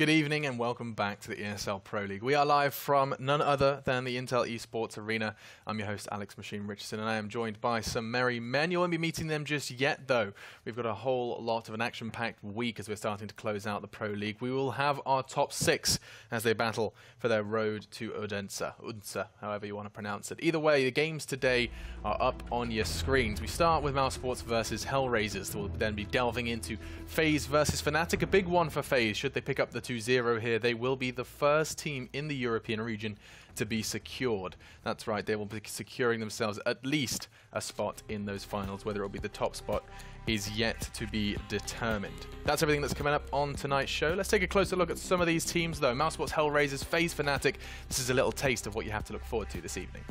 Good evening and welcome back to the ESL Pro League. We are live from none other than the Intel Esports Arena. I'm your host, Alex Machine Richardson, and I am joined by some merry men. You won't be meeting them just yet, though. We've got a whole lot of an action-packed week as we're starting to close out the Pro League. We will have our top 6 as they battle for their road to Odense, however you want to pronounce it. Either way, the games today are up on your screens. We start with mousesports versus HellRaisers. We'll then be delving into FaZe versus Fnatic, a big one for FaZe. Should they pick up the 2-0 here, they will be the first team in the European region to be secured. That's right, they will be securing themselves at least a spot in those finals. Whether it will be the top spot is yet to be determined. That's everything that's coming up on tonight's show. Let's take a closer look at some of these teams though. mousesports, HellRaisers, FaZe, Fnatic. This is a little taste of what you have to look forward to this evening.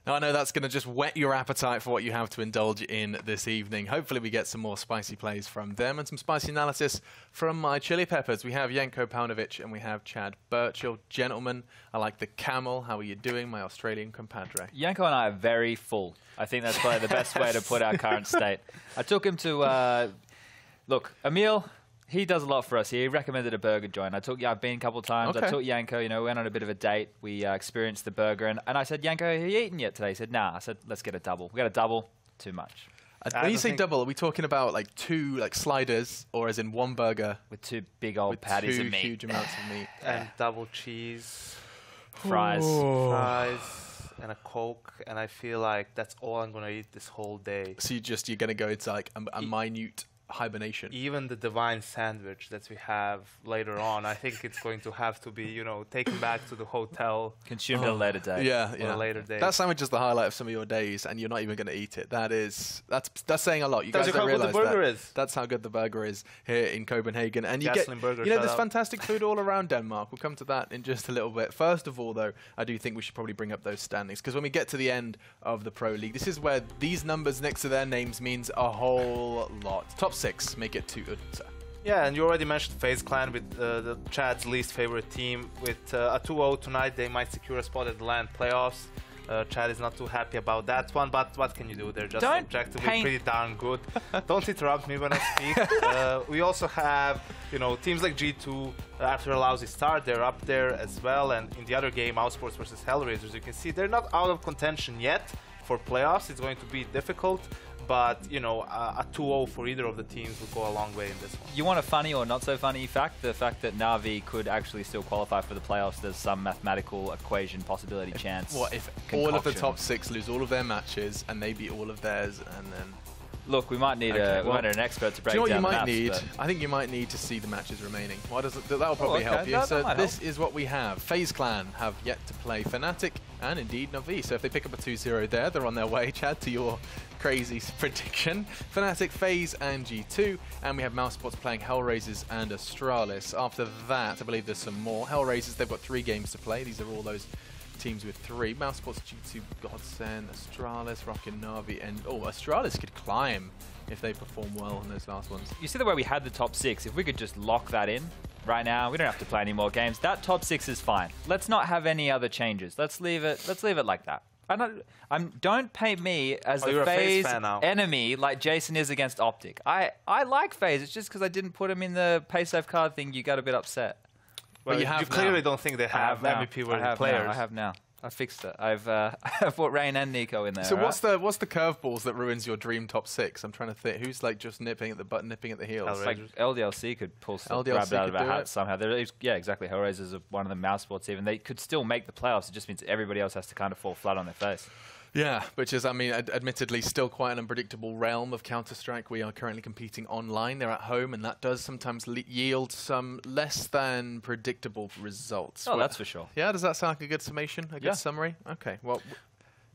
Now, I know that's going to just whet your appetite for what you have to indulge in this evening. Hopefully we get some more spicy plays from them and some spicy analysis from my chili peppers. We have Janko Paunovic and we have Chad Birchall. Gentlemen, I like the camel. How are you doing, my Australian compadre? Janko and I are very full. I think that's probably the best way to put our current state. I took him to, look, Emil, he does a lot for us. He recommended a burger joint. I've been a couple of times. Okay. I took Janko, we went on a bit of a date. We experienced the burger. And I said, Janko, have you eaten yet today? He said, nah. I said, let's get a double. We got a double. Too much. When you say double, are we talking about like 2 sliders, or as in one burger? With 2 big old patties of meat. 2 huge amounts of meat. And double cheese. Fries. And a Coke. And I feel like that's all I'm going to eat this whole day. So you're going to go into like a minute hibernation. Even the divine sandwich that we have later on, I think it's going to have to be, taken back to the hotel. Consumed at a later day. Yeah. A later day. That sandwich is the highlight of some of your days, and you're not even going to eat it. That's saying a lot. You guys don't realize that. That's how good the burger is here in Copenhagen. And you get, there's fantastic food all around Denmark. We'll come to that in just a little bit. First of all, though, I do think we should probably bring up those standings, because when we get to the end of the Pro League, this is where these numbers next to their names means a whole lot. Top 6 make it to Odense. Yeah, and you already mentioned FaZe Clan with the Chad's least favorite team. With a 2-0 tonight, they might secure a spot at the LAN playoffs. Chad is not too happy about that one, but what can you do? They're just objectively pretty darn good. Don't interrupt me when I speak. We also have, teams like G2, after a lousy start, they're up there as well. And in the other game, mousesports versus HellRaisers, you can see they're not out of contention yet for playoffs. It's going to be difficult. But, a 2-0 for either of the teams would go a long way in this one. You want a funny or not so funny fact? The fact that Na'Vi could actually still qualify for the playoffs, there's some mathematical equation, possibility, chance. What if all of the top 6 lose all of their matches and they beat all of theirs, and then... Look, we might need an expert to break down the maths. Do you know what you might need? I think you might need to see the matches remaining. That'll probably help you. So this is what we have. FaZe Clan have yet to play Fnatic and indeed Na'Vi. So if they pick up a 2-0 there, they're on their way, Chad, to your crazy prediction. Fnatic, FaZe, and G2. And we have mousesports playing HellRaisers and Astralis. After that, I believe there's some more. HellRaisers, they've got 3 games to play. These are all those teams with 3. mousesports, G2, Godsend, Astralis, Rockin' Na'Vi, and Astralis could climb if they perform well in those last ones. You see the way we had the top 6. If we could just lock that in right now, we don't have to play any more games. That top 6 is fine. Let's not have any other changes. Let's leave it like that. Don't paint me as the FaZe enemy like Jason is against Optic. I like FaZe. It's just because I didn't put him in the pay safe card thing. You got a bit upset. Well, you clearly don't think they have MVP-worthy players. I have now. I fixed it. I've put Rain and Nico in there. So what's the curveballs that ruins your dream top 6? I'm trying to think. Who's like just nipping at the butt, nipping at the heels? Like LDLC could pull some grab it out of our hat somehow. Yeah, exactly. HellRaisers are one of the mousesports even. They could still make the playoffs. It just means everybody else has to kind of fall flat on their face. Yeah, which is, admittedly still quite an unpredictable realm of Counter-Strike. We are currently competing online. They're at home, and that does sometimes yield some less than predictable results. Oh, that's for sure. Yeah, does that sound like a good summation, a good summary? Okay, well,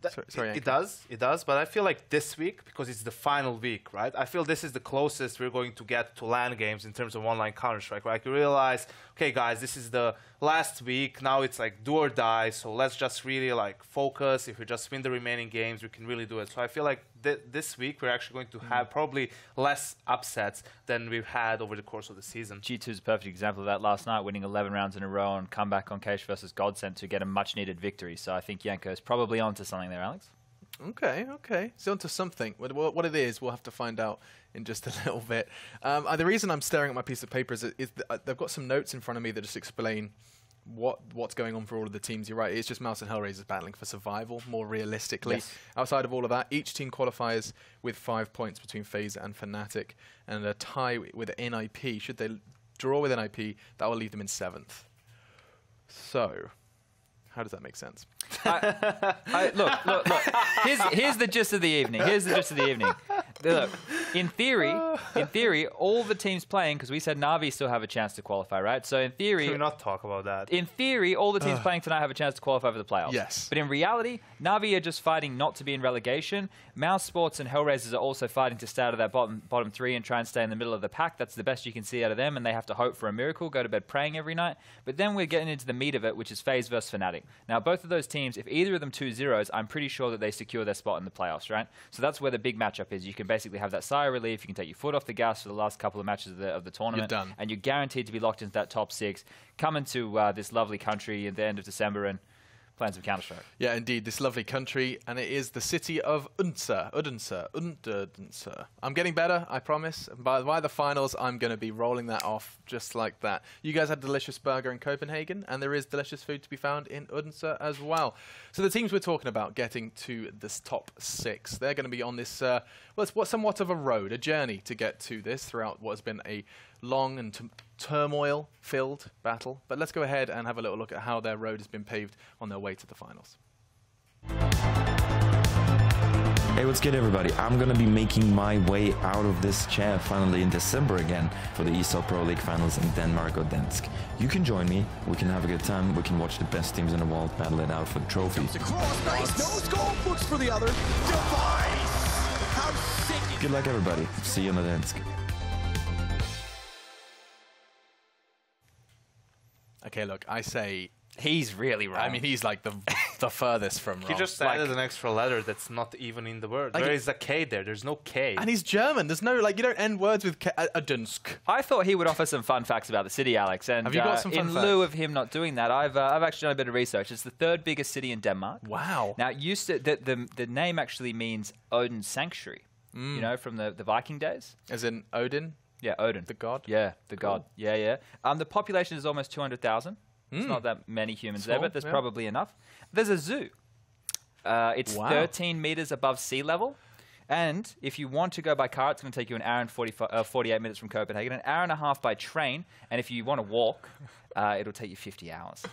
It does, but I feel like this week, because it's the final week, right? I feel this is the closest we're going to get to LAN games in terms of online Counter-Strike, right? You realize, okay, guys, this is the last week. Now it's like do or die, so let's just really like focus. If we just win the remaining games, we can really do it. So I feel like this week we're actually going to have probably less upsets than we've had over the course of the season. G2 is a perfect example of that last night, winning 11 rounds in a row and come back on Cage versus Godsent to get a much-needed victory. So I think Yanko's probably onto something there, Alex. Okay. It's onto something. What it is, we'll have to find out in just a little bit. The reason I'm staring at my piece of paper is they've got some notes in front of me that just explain what's going on for all of the teams. You're right, it's just Mouse and HellRaisers battling for survival, more realistically. Yes. Outside of all of that, each team qualifies with 5 points between FaZe and Fnatic, and a tie with NIP. Should they draw with NIP, that will leave them in 7th. So, how does that make sense? Look. Here's the gist of the evening. Look, in theory, all the teams playing, because we said Na'Vi still have a chance to qualify, right? So in theory... Can we not talk about that? In theory, all the teams playing tonight have a chance to qualify for the playoffs. Yes. But in reality, Na'Vi are just fighting not to be in relegation. mousesports and HellRaisers are also fighting to stay out of that bottom 3 and try and stay in the middle of the pack. That's the best you can see out of them, and they have to hope for a miracle, go to bed praying every night. But then we're getting into the meat of it, which is FaZe versus Fnatic. Now, both of those teams, if either of them 2-0s, I'm pretty sure that they secure their spot in the playoffs, right? So that's where the big matchup is. You can basically have that sigh of relief. You can take your foot off the gas for the last couple of matches of the tournament. You're done. And you're guaranteed to be locked into that top 6, come into this lovely country at the end of December and playing some Counter-Strike. Yeah, indeed, this lovely country, and it is the city of Odense. I'm getting better, I promise. By the finals, I'm going to be rolling that off just like that. You guys had a delicious burger in Copenhagen, and there is delicious food to be found in Odense as well. So the teams we're talking about getting to this top 6, they're going to be on this, well, it's somewhat of a road, a journey to get to this throughout what has been a long and turmoil-filled battle. But let's go ahead and have a little look at how their road has been paved on their way to the finals. Hey, what's good, everybody? I'm gonna be making my way out of this chair finally in December again for the ESL Pro League finals in Denmark or Dansk. You can join me, we can have a good time, we can watch the best teams in the world battle it out for the trophy. Across, nice, no scope, looks for the other. Device! How sick! Good luck, everybody. See you on the Dansk. Okay, look, I say... He's really wrong. I mean, he's like the furthest from wrong. He just added an extra letter that's not even in the word. Like, there is a K there. There's no K. And he's German. There's no, like, you don't end words with K. Dunsk. I thought he would offer some fun facts about the city, Alex. And have you got some fun in facts? lieu of him not doing that, I've actually done a bit of research. It's the 3rd biggest city in Denmark. Wow. Now, the name actually means Odin's Sanctuary, you know, from the Viking days. As in Odin? Yeah, Odin. The god? Yeah, the god. Yeah. The population is almost 200,000. It's not that many humans there, but there's probably enough. There's a zoo. It's 13 meters above sea level. And if you want to go by car, it's going to take you an hour and 48 minutes from Copenhagen, an hour and a half by train. And if you want to walk, it'll take you 50 hours.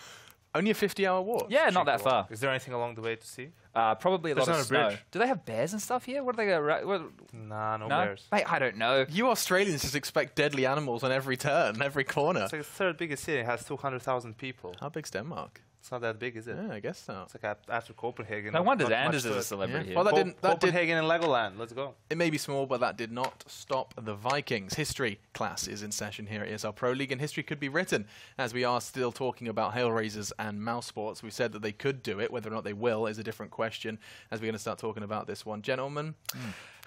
Only a 50-hour walk? Yeah, not that far. Is there anything along the way to see? Probably a lot of snow. Bridge. Do they have bears and stuff here? What do they go? Nah, no bears. Mate, I don't know. You Australians just expect deadly animals on every turn, every corner. It's like the 3rd biggest city. It has 200,000 people. How big's Denmark? It's not that big, is it? Yeah, I guess so. It's like after Copenhagen. No wonder Anders is a celebrity. Yeah. Well, Copenhagen and Legoland. Let's go. It may be small, but that did not stop the Vikings. History class is in session here at ESL Pro League, and history could be written, as we are still talking about HellRaisers and mousesports. We said that they could do it. Whether or not they will is a different question, as we're going to start talking about this one. Gentlemen,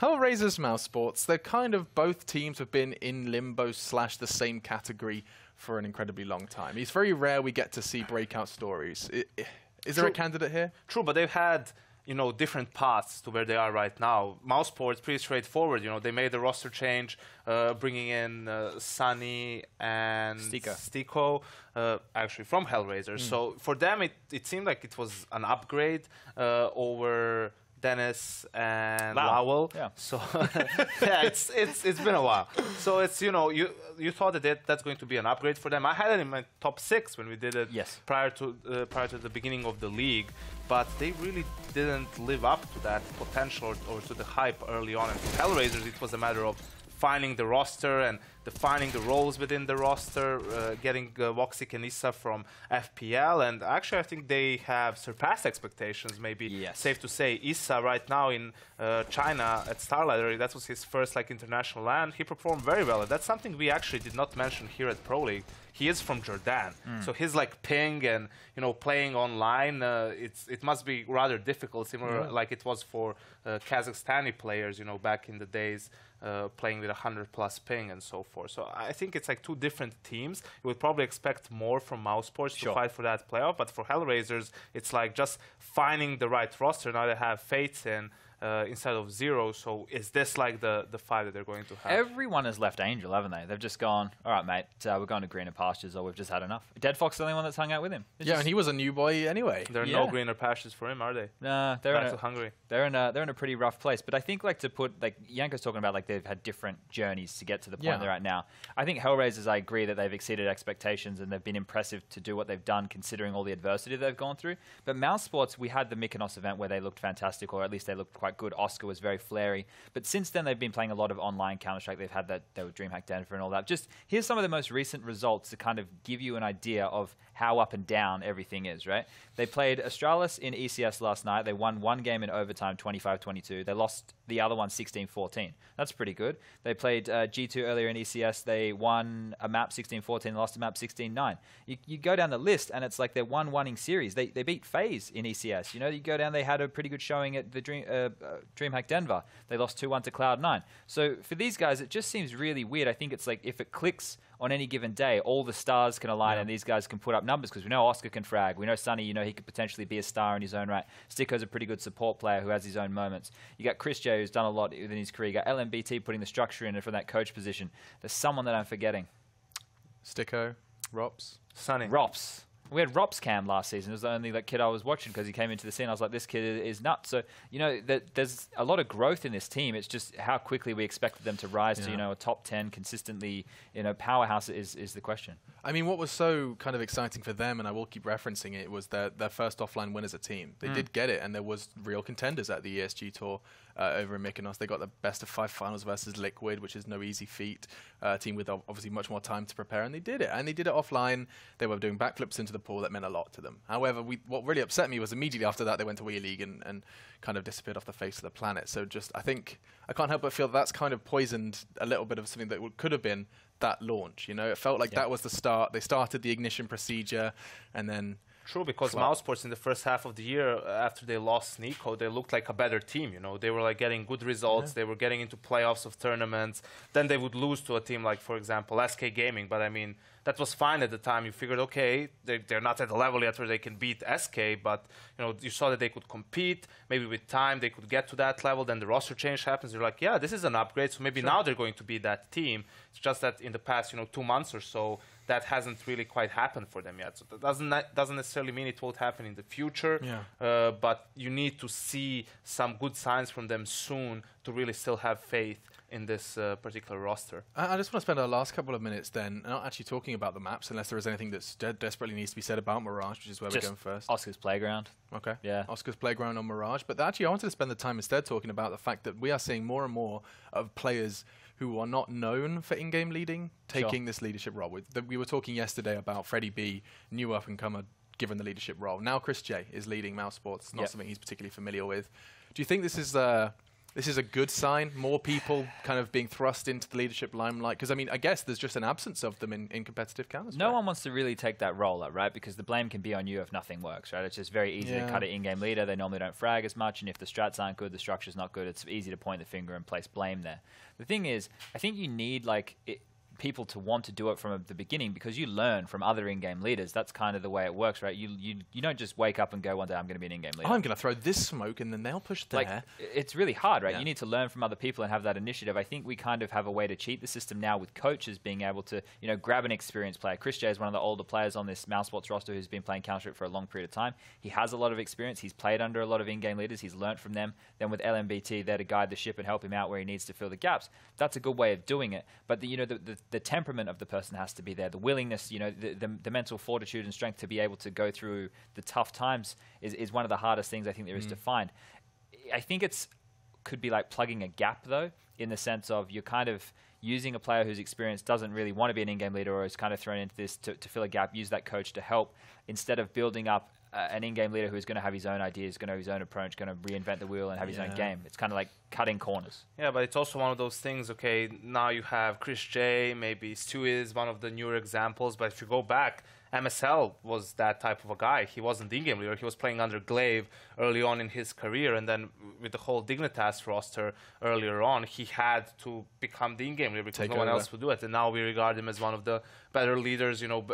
HellRaisers, mousesports, they're kind of, both teams have been in limbo / the same category for an incredibly long time. It's very rare we get to see breakout stories. Is there a candidate here? True, but they've had, you know, different paths to where they are right now. mousesports, pretty straightforward. You know, they made the roster change, bringing in Sunny and Stiko, actually from HellRaisers. So for them, it seemed like it was an upgrade over Dennis and Lowell. Yeah. So yeah, it's been a while. So it's, you know, you thought that that's going to be an upgrade for them. I had it in my top 6 when we did it prior to the beginning of the league, but they really didn't live up to that potential or to the hype early on. And for HellRaisers, it was a matter of defining the roster and defining the roles within the roster, getting Voxic and Issa from FPL, and actually I think they have surpassed expectations, maybe safe to say. Issa right now in China at Starlight, that was his first like international land. He performed very well, and that's something we actually did not mention here at Pro League. He is from Jordan, so his like ping and playing online, it must be rather difficult, similar like it was for Kazakhstani players, back in the days, playing with 100+ ping and so forth. So I think it's like two different teams. You would probably expect more from mousesports to fight for that playoff, but for HellRaisers, it's like just finding the right roster. Now they have Fates in instead of Zero. So is this like the fight that they're going to have? Everyone has left Angel, haven't they? They've just gone, all right, mate, we're going to greener pastures, or we've just had enough. Dead Fox is the only one that's hung out with him. It's and he was a new boy anyway. There are no greener pastures for him, are they? Nah, they're back to Hungary. They're in a pretty rough place. But I think like to put like Yanko's talking about like they've had different journeys to get to the point they're at now. I think HellRaisers, I agree that they've exceeded expectations and they've been impressive to do what they've done considering all the adversity they've gone through. But mousesports, we had the Mykonos event where they looked fantastic, or at least they looked quite good. Oscar was very flary. But since then, they've been playing a lot of online Counter-Strike. They've had that, they were DreamHack Denver and all that. Just here's some of the most recent results to kind of give you an idea of how up and down everything is, right? They played Astralis in ECS last night. They won one game in overtime, 25-22. They lost the other one, 16-14. That's pretty good. They played G2 earlier in ECS. They won a map 16-14, lost a map 16-9. You go down the list, and it's like they're one-winning series. They beat FaZe in ECS. You go down, they had a pretty good showing at the DreamHack Denver. They lost 2-1 to Cloud9. So for these guys, it just seems really weird. I think it's like if it clicks on any given day, all the stars can align and these guys can put up numbers, because we know Oscar can frag. We know Sunny, he could potentially be a star in his own right. Sticko's a pretty good support player who has his own moments. You got Chris J, who's done a lot within his career. You got LMBT putting the structure in from that coach position. There's someone that I'm forgetting. Sticko, Rops. Sunny. Rops. We had Rops Cam last season. It was the only kid I was watching because he came into the scene. I was like, this kid is nuts. So, there's a lot of growth in this team. It's just how quickly we expected them to rise to, a top 10 consistently, powerhouse is the question. I mean, what was so kind of exciting for them, and I will keep referencing it, was their first offline win as a team. They did get it, and there was real contenders at the ESG Tour over in Mykonos. They got the best of 5 finals versus Liquid, which is no easy feat. A team with obviously much more time to prepare, and they did it. And they did it offline. They were doing backflips into the pool. That meant a lot to them. However, what really upset me was immediately after that, they went to WE League and kind of disappeared off the face of the planet. So I think I can't help but feel that's kind of poisoned a little bit of something that could have been that launch. It felt like that was the start. They started the ignition procedure, and then... True, because mousesports in the first half of the year, after they lost Nico, they looked like a better team. They were like getting good results. They were getting into playoffs of tournaments. Then they would lose to a team like, for example, SK Gaming. But I mean, that was fine at the time. You figured, okay, they're not at the level yet where they can beat SK, but you saw that they could compete. Maybe with time they could get to that level. Then the roster change happens. You're like, yeah, this is an upgrade. So maybe now they're going to be that team. It's just that in the past 2 months or so, that hasn't really quite happened for them yet. So that doesn't necessarily mean it won't happen in the future. But you need to see some good signs from them soon to really still have faith in this particular roster. I just want to spend our last couple of minutes then not actually talking about the maps, unless there is anything that desperately needs to be said about Mirage, which is where we're going first. Oscar's Playground. Okay. Yeah. Oscar's Playground on Mirage. But actually, I wanted to spend the time instead talking about the fact that we are seeing more and more of players who are not known for in-game leading taking this leadership role. We were talking yesterday about Freddie B, new up-and-comer, given the leadership role. Now Chris J is leading mousesports, not something he's particularly familiar with. Do you think this is a good sign? More people kind of being thrust into the leadership limelight? Because, I mean, I guess there's just an absence of them in competitive Counter-Strike. No one wants to really take that role up, right? Because the blame can be on you if nothing works, right? It's just very easy to cut an in-game leader. They normally don't frag as much, and if the strats aren't good, the structure's not good, it's easy to point the finger and place blame there. The thing is, I think you need, people to want to do it from the beginning, because you learn from other in-game leaders. That's kind of the way it works, right? You don't just wake up and go one day, I'm going to be an in-game leader. I'm going to throw this smoke and then they'll push there. It's really hard, right? You need to learn from other people and have that initiative. I think we kind of have a way to cheat the system now with coaches being able to, grab an experienced player. Chris J is one of the older players on this mousesports roster who's been playing Counter-Strike for a long period of time. He has a lot of experience. He's played under a lot of in-game leaders. He's learned from them. Then with LMBT there to guide the ship and help him out where he needs to fill the gaps. That's a good way of doing it. But the temperament of the person has to be there. The willingness, the mental fortitude and strength to be able to go through the tough times is one of the hardest things I think there is to find. I think it's could be like plugging a gap, though, in the sense of you're kind of using a player whose experience doesn't really want to be an in-game leader or is kind of thrown into this to fill a gap, use that coach to help, instead of building up an in-game leader who's going to have his own ideas, going to have his own approach, going to reinvent the wheel and have his own game. It's kind of like cutting corners. Yeah, but it's also one of those things, okay, now you have Chris J, maybe Stu is one of the newer examples, but if you go back, MSL was that type of a guy. He wasn't the in-game leader. He was playing under Glaive early on in his career, and then with the whole Dignitas roster earlier on, he had to become the in-game leader because no one else would do it. And now we regard him as one of the better leaders. You know,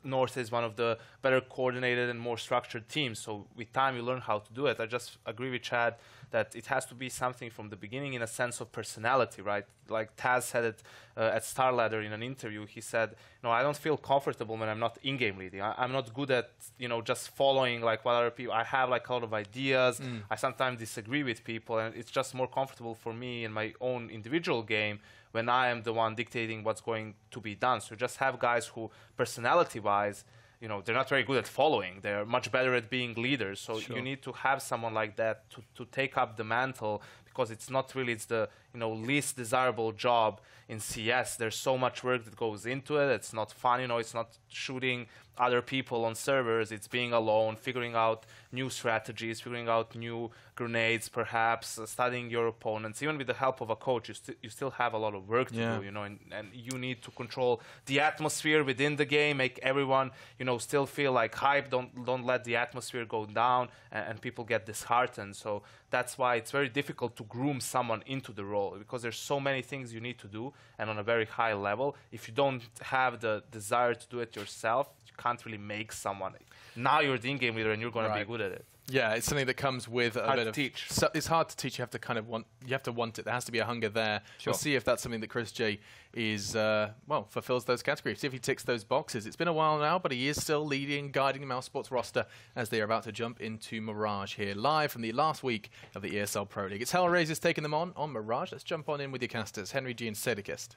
North is one of the better coordinated and more structured teams. So with time, you learn how to do it. I just agree with Chad that it has to be something from the beginning in a sense of personality, right? Like Taz said it at Star Ladder in an interview. He said, "No, I don't feel comfortable when I'm not in-game leading. I'm not good at, you know, just following like what other people. I have like a lot of ideas. I sometimes disagree with people, and it's just more comfortable for me in my own individual game when I am the one dictating what's going to be done." So just have guys who, personality-wise, you know, they're not very good at following. They're much better at being leaders. So you need to have someone like that to take up the mantle, because it's not really, it's the, you know, least desirable job in CS. There's so much work that goes into it. It's not fun, you know, it's not shooting other people on servers. It's being alone, figuring out new strategies, figuring out new grenades, perhaps studying your opponents. Even with the help of a coach, you still have a lot of work to do, you know, and you need to control the atmosphere within the game, make everyone, you know, still feel like hype. Don't let the atmosphere go down and people get disheartened. So that's why it's very difficult to groom someone into the role, because there's so many things you need to do, and on a very high level. If you don't have the desire to do it yourself, you can't really make someone. Now you're the in-game leader and you're going to be good at it. Yeah, it's something that comes with a bit of teach. So it's hard to teach. You have to kind of want it. There has to be a hunger there. Sure. We'll see if that's something that Chris J is fulfills those categories. See if he ticks those boxes. It's been a while now, but he is still leading, guiding the mousesports roster as they are about to jump into Mirage here, live from the last week of the ESL Pro League. It's HellRaisers taking them on Mirage. Let's jump on in with your casters, Henry G and Sedikist.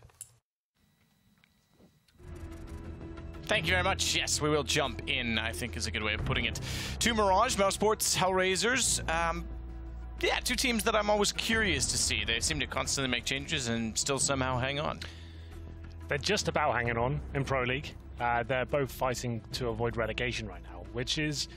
Thank you very much. Yes, we will jump in, I think is a good way of putting it, to Mirage, mousesports, HellRaisers. Yeah, two teams that I'm always curious to see. They seem to constantly make changes and still somehow hang on. They're just about hanging on in Pro League. They're both fighting to avoid relegation right now, which is,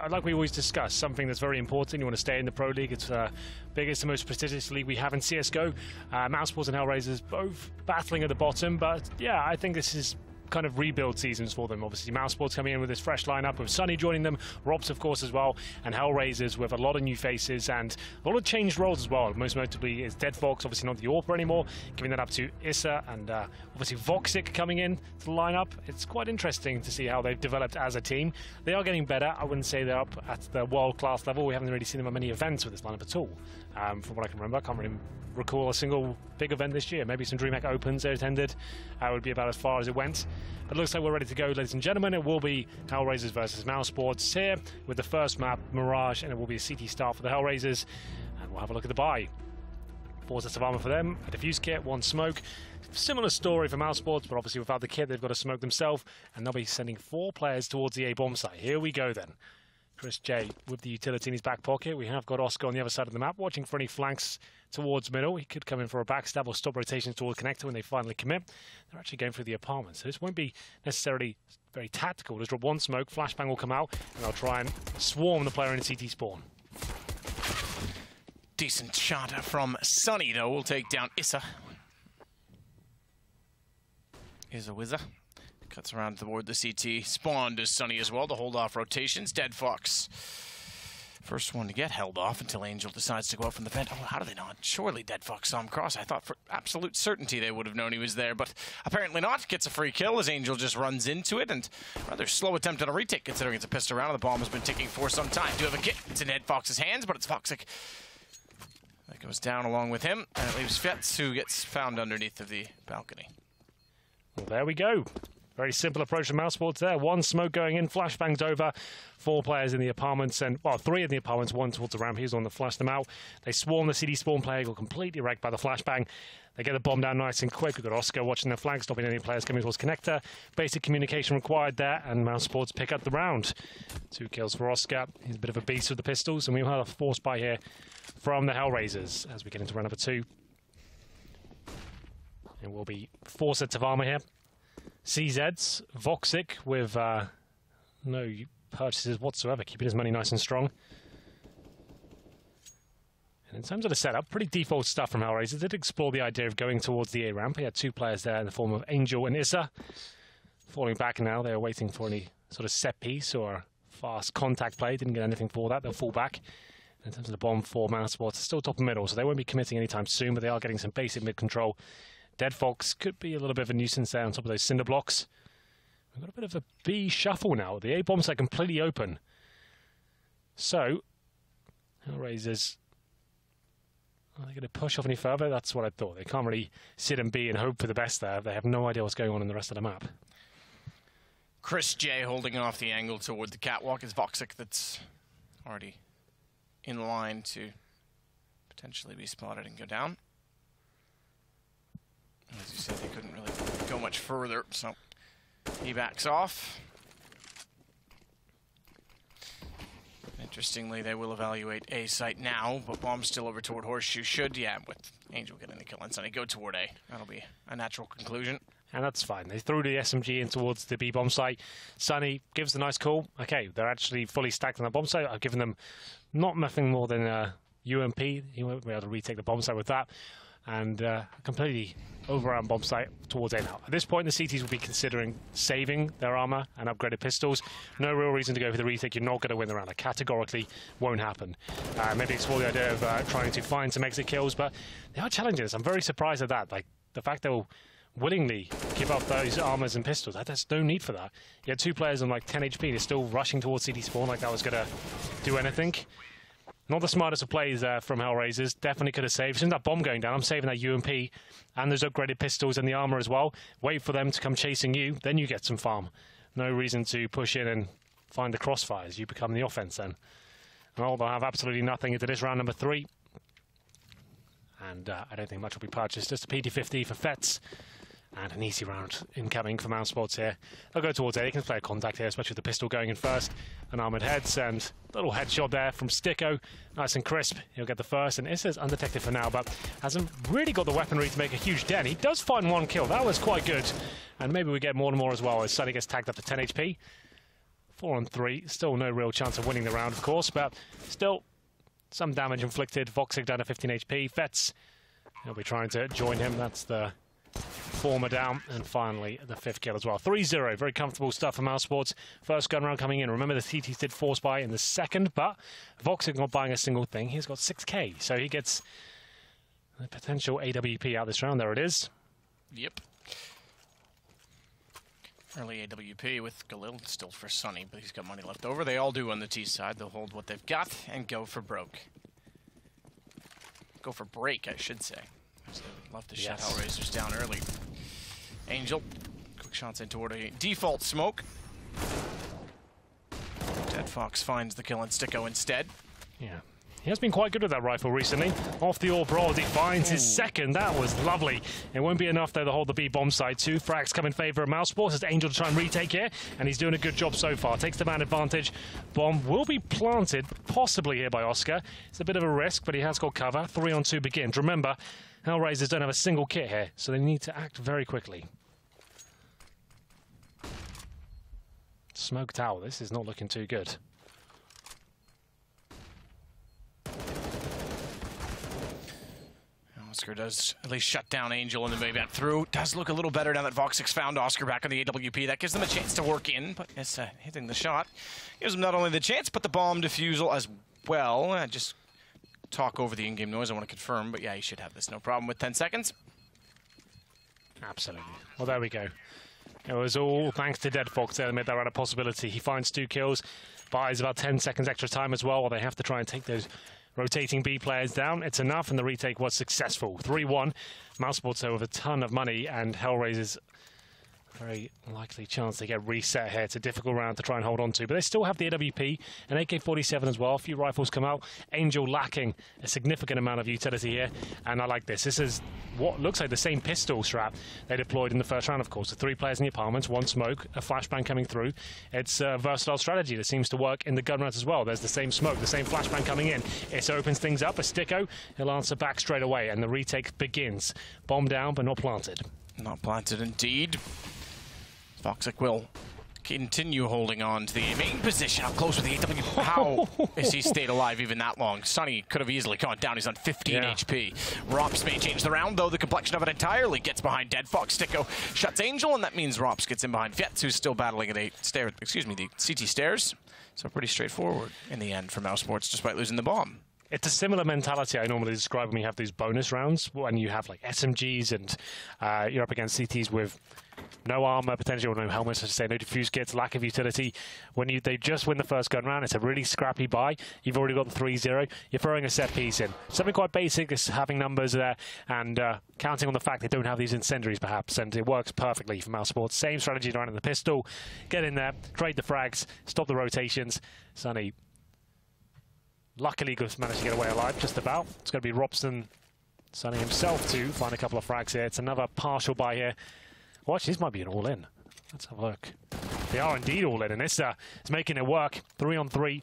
like we always discuss, something that's very important. You want to stay in the Pro League. It's the biggest and most prestigious league we have in CSGO. mousesports and HellRaisers both battling at the bottom, but yeah, I think this is kind of rebuild seasons for them. Obviously, mousesports coming in with this fresh lineup, with Sunny joining them, Robs of course as well, and HellRaisers with a lot of new faces and a lot of changed roles as well. Most notably is Dead Fox, obviously not the AWPer anymore, giving that up to Issa, and obviously Voxic coming in to the lineup. It's quite interesting to see how they've developed as a team. They are getting better. I wouldn't say they're up at the world-class level. We haven't really seen them at many events with this lineup at all. From what I can remember, I can't really recall a single big event this year. Maybe some DreamHack Opens they attended. Would be about as far as it went. But it looks like we're ready to go, ladies and gentlemen. It will be HellRaisers versus mousesports here with the first map, Mirage, and it will be a CT start for the HellRaisers. And we'll have a look at the buy. 4 sets of armor for them, a defuse kit, 1 smoke. Similar story for mousesports, but obviously without the kit, they've got to smoke themselves, and they'll be sending 4 players towards the A bomb site. Here we go then. Chris J with the utility in his back pocket. We have got Oscar on the other side of the map, watching for any flanks towards middle. He could come in for a backstab or stop rotations towards connector when they finally commit. They're actually going through the apartment, so this won't be necessarily very tactical. Just drop 1 smoke, flashbang will come out, and they'll try and swarm the player in CT spawn. Decent shot from Sunny, though. We'll take down Issa. Wizza. Cuts around toward the CT. Spawn to Sunny as well to hold off rotations. Dead Fox. First one to get held off until Angel decides to go out from the vent. Oh, how do they not? Surely Dead Fox saw him cross. I thought for absolute certainty they would have known he was there, but apparently not. Gets a free kill as Angel just runs into it, and rather slow attempt at a retake considering it's a pistol round and the bomb has been ticking for some time. Do have a kit. It's in Dead Fox's hands, but it's Voxic that goes down along with him, and it leaves Fetz, who gets found underneath of the balcony. Well, there we go. Very simple approach from mousesports there. One smoke going in, flashbangs over. 4 players in the apartments, and, well, 3 in the apartments, 1 towards the ramp. He was on to flash them out. They swarm the CD spawn player, got completely wrecked by the flashbang. They get the bomb down nice and quick. We've got Oscar watching the flag, stopping any players coming towards connector. Basic communication required there, and mousesports pick up the round. 2 kills for Oscar. He's a bit of a beast with the pistols, and we'll have a force buy here from the HellRaisers as we get into round number 2. It will be 4 sets of armor here. CZs, Voxic with no purchases whatsoever, keeping his money nice and strong. And in terms of the setup, pretty default stuff from HellRaisers. Did explore the idea of going towards the A ramp. He had 2 players there in the form of Angel and Issa. Falling back now, they're waiting for any sort of set piece or fast contact play. Didn't get anything for that, they'll fall back. In terms of the bomb for mousesports, it's still top and middle, so they won't be committing anytime soon, but they are getting some basic mid control. Dead Fox could be a little bit of a nuisance there on top of those cinder blocks. We've got a bit of a B shuffle now. The A bombs are completely open. So, HellRaisers, are they going to push off any further? That's what I thought. They can't really sit and B and hope for the best there. They have no idea what's going on in the rest of the map. Chris J holding off the angle toward the catwalk is Voxic that's already in line to potentially be spotted and go down. As you said, they couldn't really go much further, so he backs off. Interestingly, they will evaluate A site now, but bomb's still over toward Horseshoe. Should, yeah, with Angel getting the kill and Sunny go toward A. That'll be a natural conclusion. And that's fine. They threw the SMG in towards the B bomb site. Sunny gives the nice call. Okay, they're actually fully stacked on the bomb site. I've given them nothing more than UMP. He won't be able to retake the bomb site with that. And completely overrun bomb site towards A now. At this point, the CTs will be considering saving their armor and upgraded pistols. No real reason to go for the retake. You're not going to win the round. That categorically won't happen. Maybe explore the idea of trying to find some exit kills, but they are challenging us. I'm very surprised at that. Like, the fact they'll willingly give up those armors and pistols. There's no need for that. You had 2 players on like 10 HP. They're still rushing towards CD spawn like that was going to do anything. Not the smartest of plays from HellRaisers. Definitely could have saved. As soon as that bomb going down, I'm saving that UMP and those upgraded pistols and the armor as well. Wait for them to come chasing you, then you get some farm. No reason to push in and find the crossfires. You become the offense then. Well, they'll have absolutely nothing into this round number 3. And I don't think much will be purchased. Just a PD-50 for Fets. And an easy round incoming for mousesports here. They'll go towards A. They can play a contact here, especially with the pistol going in first. An armoured heads and a little headshot there from Sticko. Nice and crisp. He'll get the first. And Issa's undetected for now, but hasn't really got the weaponry to make a huge dent. He does find 1 kill. That was quite good. And maybe we get more and more as well as Sunny gets tagged up to 10 HP. 4 on 3. Still no real chance of winning the round, of course, but still some damage inflicted. Voxic down to 15 HP. Fets, he'll be trying to join him. That's the former down, and finally the 5th kill as well. 3-0, very comfortable stuff for mousesports. First gun round coming in. Remember the CTs did force buy in the second, but Voxic not buying a single thing. He's got 6k, so he gets a potential AWP out this round. There it is. Yep. Early AWP with Galil still for Sunny, but he's got money left over. They all do on the T side. They'll hold what they've got and go for broke. Go for break, I should say. Love to shut HellRaisers down early. Angel, quick shots in toward a default smoke. Dead Fox finds the kill on Sticko instead. Yeah. He has been quite good with that rifle recently. Off the all broad, he finds his second. That was lovely. It won't be enough, though, to hold the B bomb side. 2 frags come in favour of mousesports as Angel to try and retake here, and he's doing a good job so far. Takes the man advantage. Bomb will be planted, possibly here by Oscar. It's a bit of a risk, but he has got cover. 3 on 2 begins. Remember, HellRaisers don't have a single kit here, so they need to act very quickly. Smoked out. This is not looking too good. Oscar does at least shut down Angel and then maybe through. Does look a little better now that Voxic's found Oscar back on the AWP. That gives them a chance to work in, but it's hitting the shot. Gives them not only the chance, but the bomb defusal as well. Just talk over the in-game noise. I want to confirm, but yeah, he should have this. No problem with 10 seconds. Absolutely. Well, there we go. It was all thanks to Dead Fox that made that round a possibility. He finds 2 kills, buys about 10 seconds extra time as well, while they have to try and take those rotating B players down. It's enough, and the retake was successful. 3-1. mousesports with a ton of money, and HellRaisers Very likely chance to get reset here. It's a difficult round to try and hold on to, but they still have the AWP and AK-47 as well. A few rifles come out. Angel lacking a significant amount of utility here, and I like this. This is what looks like the same pistol strap they deployed in the first round, of course. The 3 players in the apartments, 1 smoke, a flashbang coming through. It's a versatile strategy that seems to work in the gun rounds as well. There's the same smoke, the same flashbang coming in. It opens things up. A Sticko, he'll answer back straight away, and the retake begins. Bomb down, but not planted. Not planted indeed. Voxic will continue holding on to the main position. Up close with the AW. How is he stayed alive even that long? Sunny could have easily gone down. He's on 15 HP. Rops may change the round, though. The complexion of it entirely gets behind Dead Fox. Sticko shuts Angel, and that means Rops gets in behind Fetz, who's still battling at the CT stairs. So pretty straightforward in the end for mousesports, despite losing the bomb. It's a similar mentality I normally describe when you have these bonus rounds, when you have like SMGs and you're up against CTs with no armor, potentially, or no helmets, I should say, no defuse kits, lack of utility. When they just win the first gun round, it's a really scrappy buy. You've already got the 3-0. You're throwing a set piece in. Something quite basic is having numbers there and counting on the fact they don't have these incendiaries, perhaps, and it works perfectly for mousesports. Same strategy around in the pistol. Get in there, trade the frags, stop the rotations. Sunny luckily managed to get away alive, just about. It's going to be Robson, Sunny himself to find a couple of frags here. It's another partial buy here. Watch, this might be an all-in. Let's have a look. They are indeed all-in, and Issa is making it work. 3-on-3.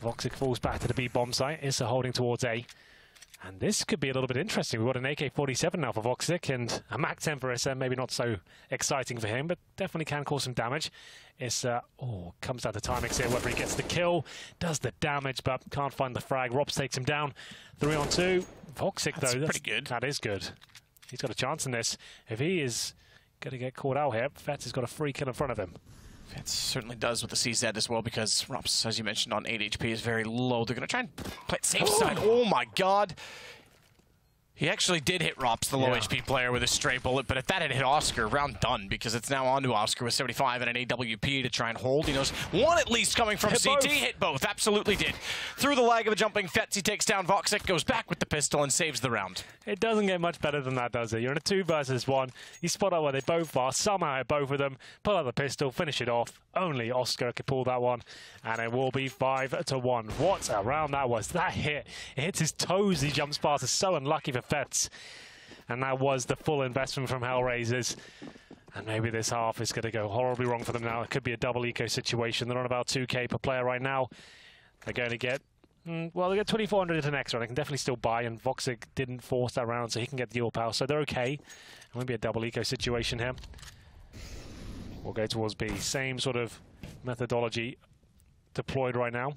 Voxic falls back to the B bomb site. Issa holding towards A. And this could be a little bit interesting. We've got an AK-47 now for Voxic, and a MAC-10 for Issa. Maybe not so exciting for him, but definitely can cause some damage. Issa, comes down to timings here, whether he gets the kill, does the damage, but can't find the frag. Robs takes him down. 3-on-2. Voxic, though, that's pretty good. That is good. He's got a chance in this. If he is going to get caught out here, Fetz has got a free kill in front of him. Fetz certainly does with the CZ as well, because Rops, as you mentioned, on 8 HP is very low. They're going to try and play it safe side. Oh my god! He actually did hit Rops, the low HP player, with a stray bullet, but if that had hit Oscar, round done, because it's now on to Oscar with 75 and an AWP to try and hold. He knows one at least coming from CT. Hit both, absolutely did. Through the lag of a jumping Fetz, he takes down Voxic, goes back with the pistol and saves the round. It doesn't get much better than that, does it? You're in a 2 versus 1. You spot out where they both are, somehow hit both of them, pull out the pistol, finish it off. Only Oscar could pull that one, and it will be 5-1. What a round that was. That hit, it hits his toes, he jumps past. It's so unlucky for Fetz. And that was the full investment from HellRaisers. And maybe this half is going to go horribly wrong for them now. It could be a double eco situation. They're on about 2k per player right now. They're going to get, well, they get 2,400 into next round. They can definitely still buy, and Voxic didn't force that round, so he can get the AWP. So they're okay. It won't be a double eco situation here. We'll go towards B. Same sort of methodology deployed right now.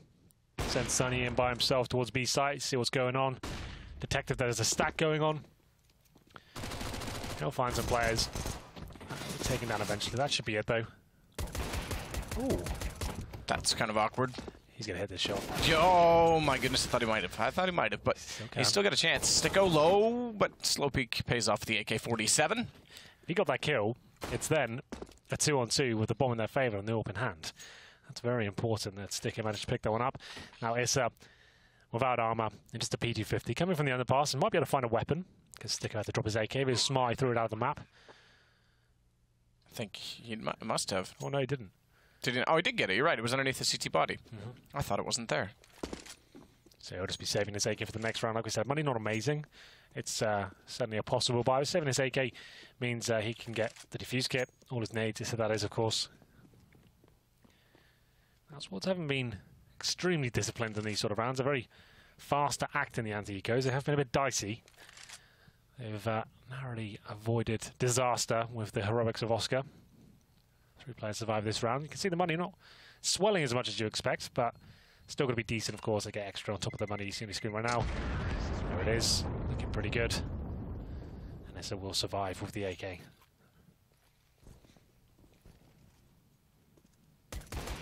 Send Sunny in by himself towards B site, see what's going on. Detective, there's a stack going on. He'll find some players. Taken down eventually. That should be it, though. Ooh. That's kind of awkward. He's going to hit this shot. Oh, my goodness. I thought he might have. But he's still got a chance. Sticko low, but slow peek pays off the AK-47. If he got that kill, it's then a 2-on-2 with the bomb in their favor and the open hand. That's very important that Sticko managed to pick that one up. Now Issa, without armor, and just a P250, coming from the underpass, and might be able to find a weapon, because Sticko had to drop his AK, but he was smart, he threw it out of the map. I think he must have. Oh, no, he didn't. Did he? Oh, he did get it. You're right. It was underneath the CT body. I thought it wasn't there. So he'll just be saving his AK for the next round. Like we said, money not amazing. It's certainly a possible buy. Saving his AK means he can get the defuse kit, all his nades, so that is, of course. Mousesports haven't been extremely disciplined in these sort of rounds. They're very fast to act in the anti-ecos. They have been a bit dicey. They've narrowly avoided disaster with the heroics of Oscar. 3 players survive this round. You can see the money not swelling as much as you expect, but still going to be decent, of course. They get extra on top of the money you see on the screen right now. There it is, looking pretty good. And Issa will survive with the AK.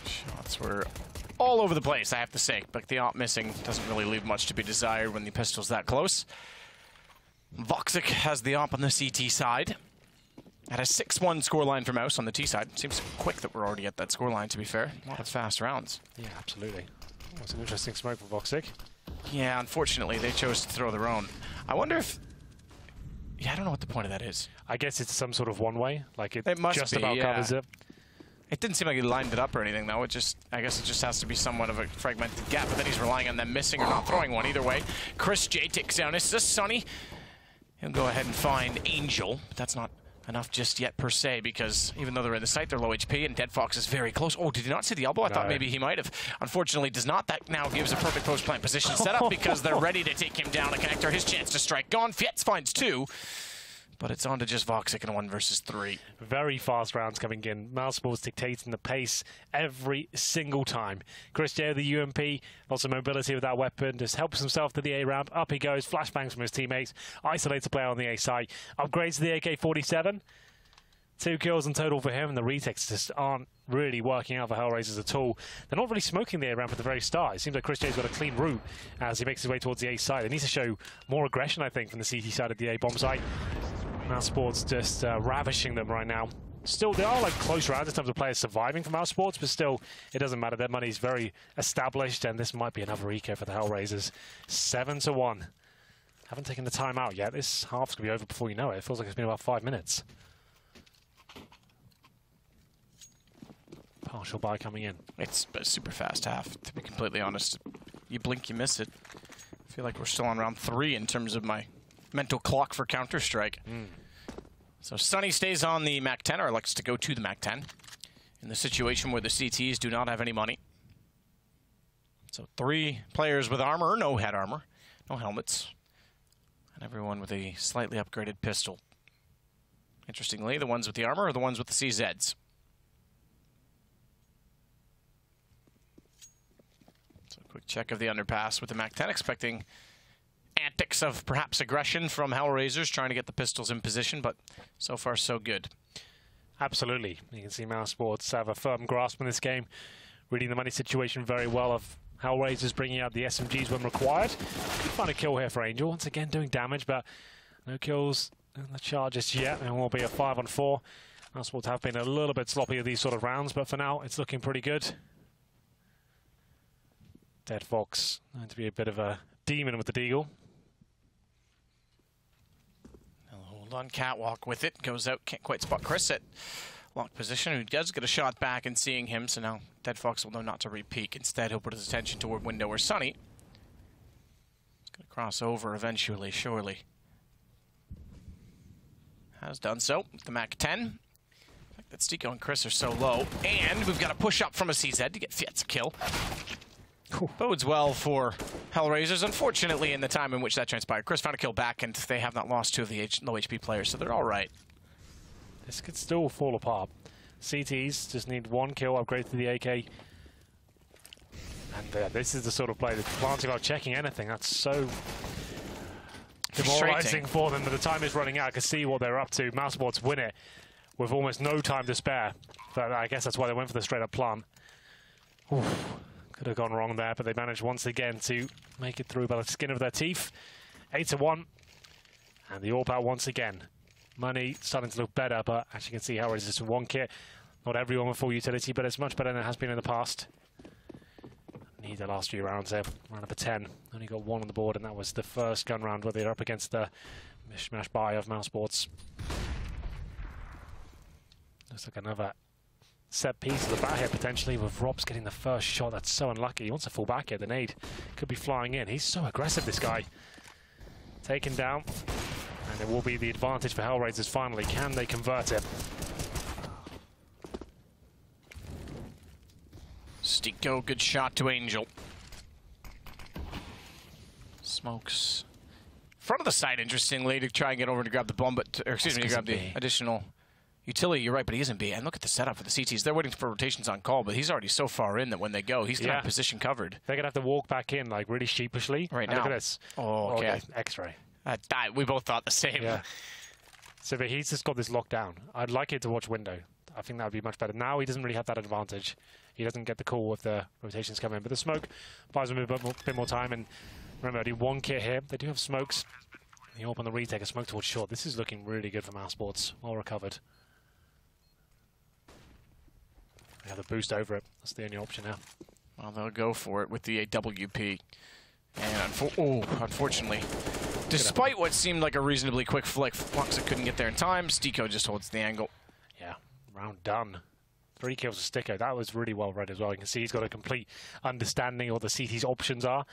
Shots were all over the place, I have to say. But the AWP missing doesn't really leave much to be desired when the pistol's that close. Voxic has the AWP on the CT side. At a 6-1 scoreline for Mouse on the T side. Seems quick that we're already at that scoreline, to be fair. A lot of fast rounds. Yeah, absolutely. Oh, it's an interesting smoke for Voxic. Yeah, unfortunately, they chose to throw their own. I wonder if Yeah, I don't know what the point of that is. I guess it's some sort of one-way. Like it must just be, about yeah. covers it. It didn't seem like he lined it up or anything, though. I guess it just has to be somewhat of a fragmented gap, but then he's relying on them missing or not throwing one. Either way, Chris J takes down Sonny. He'll go ahead and find Angel, but that's not enough just yet per se, because even though they're in the site, they're low HP, and Dead Fox is very close. Oh, did he not see the elbow? I thought maybe he might have. Unfortunately, does not. That now gives a perfect post-plant position setup because they're ready to take him down. A connector, his chance to strike gone. Fietz finds 2. But it's on to just Voxic in 1 versus 3. Very fast rounds coming in. mousesports dictating the pace every single time. Chris J, the UMP, lots of mobility with that weapon, just helps himself to the A ramp. Up he goes, flashbangs from his teammates, isolates a player on the A site, upgrades to the AK-47. 2 kills in total for him, and the retakes just aren't really working out for HellRaisers at all. They're not really smoking the A ramp at the very start. It seems like Chris J's got a clean route as he makes his way towards the A side. They need to show more aggression, I think, from the CT side of the A bomb site. mousesports just ravishing them right now. Still, they are like close rounds in terms of players surviving from mousesports, but still, it doesn't matter. Their money's very established, and this might be another eco for the HellRaisers. 7-1. Haven't taken the time out yet. This half's going to be over before you know it. It feels like it's been about 5 minutes. Partial buy coming in. It's a super fast half, to be completely honest. You blink, you miss it. I feel like we're still on round 3 in terms of my mental clock for Counter-Strike. So Sonny stays on the MAC-10, or elects to go to the MAC-10, in the situation where the CTs do not have any money. So 3 players with armor, no head armor, no helmets, and everyone with a slightly upgraded pistol. Interestingly, the ones with the armor are the ones with the CZs. So a quick check of the underpass with the MAC-10, expecting antics of perhaps aggression from HellRaisers, trying to get the pistols in position, but so far so good. Absolutely. You can see mousesports have a firm grasp in this game, reading the money situation very well of HellRaisers bringing out the SMGs when required. Find a kill here for Angel, once again doing damage, but no kills in the charges yet, and will be a 5-on-4. mousesports have been a little bit sloppy with these sort of rounds, but for now it's looking pretty good. Dead Fox going to be a bit of a demon with the deagle. Hold on, catwalk with it, goes out, can't quite spot Chris at locked position, who does get a shot back and seeing him, so now Dead Fox will know not to re-peek. Instead, he'll put his attention toward window or Sonny. He's going to cross over eventually, surely. Has done so with the MAC-10. In fact, that Stico and Chris are so low, and we've got a push up from a CZ to get Fietz a kill. Bodes well for HellRaisers. Unfortunately, in the time in which that transpired, Chris found a kill back, and they have not lost 2 of the low HP players, so they're all right. This could still fall apart. CTs just need 1 kill, upgrade to the AK. And this is the sort of play that's planting without checking anything. That's so demoralizing for them, but the time is running out. I can see what they're up to. mousesports win it with almost no time to spare. But I guess that's why they went for the straight-up plant. Oof. Could have gone wrong there, but they managed once again to make it through by the skin of their teeth. 8-1. And the AWP out once again. Money starting to look better, but as you can see, HellRaisers just 1 kit. Not everyone with full utility, but it's much better than it has been in the past. Need the last few rounds there. Round number 10. Only got 1 on the board, and that was the first gun round where they're up against the mishmash buy of mousesports. Looks like another set piece of the back here potentially, with Robs getting the first shot. That's so unlucky. He wants a full back here. The nade could be flying in. He's so aggressive, this guy. Taken down, and it will be the advantage for HellRaisers finally. Can they convert it? Stico, good shot to Angel. Smokes front of the side, interestingly, to try and get over to grab the bomb, but to grab the additional utility. You're right, but he isn't B. And look at the setup for the CTs. They're waiting for rotations on call, but he's already so far in that when they go, he's going to have position covered. They're going to have to walk back in, like, really sheepishly. Right now. Look at this. Oh, okay. X-ray. We both thought the same. Yeah. So but he's just got this locked down. I'd like it to watch window. I think that would be much better. Now he doesn't really have that advantage. He doesn't get the call if the rotations come in. But the smoke buys him a bit more time. And remember, I do 1 kit here. They do have smokes. The AWP on the retake, a smoke towards short. This is looking really good for mousesports. Well recovered. They have the boost over it. That's the only option now. Well, they'll go for it with the AWP. And unfortunately, Despite what seemed like a reasonably quick flick, Foxa couldn't get there in time. Stico just holds the angle. Yeah, round done. 3 kills for Stico. That was really well read as well. You can see he's got a complete understanding of what the CT's options are.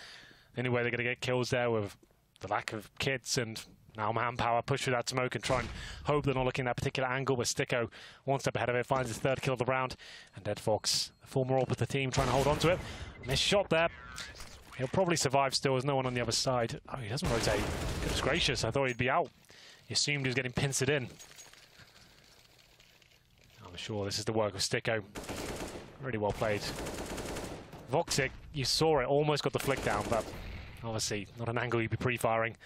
The only way they're going to get kills there with the lack of kits and now manpower, push through that smoke and try and hope they're not looking at that particular angle. But Stico, one step ahead of it, finds his 3rd kill of the round. And Dead Fox, the former op of the team, trying to hold on to it. Missed shot there. He'll probably survive still. There's no one on the other side. Oh, he doesn't rotate. Goodness gracious, I thought he'd be out. He assumed he was getting pincered in. I'm sure this is the work of Stico. Really well played. Voxic, you saw it, almost got the flick down, but obviously not an angle you'd be pre-firing.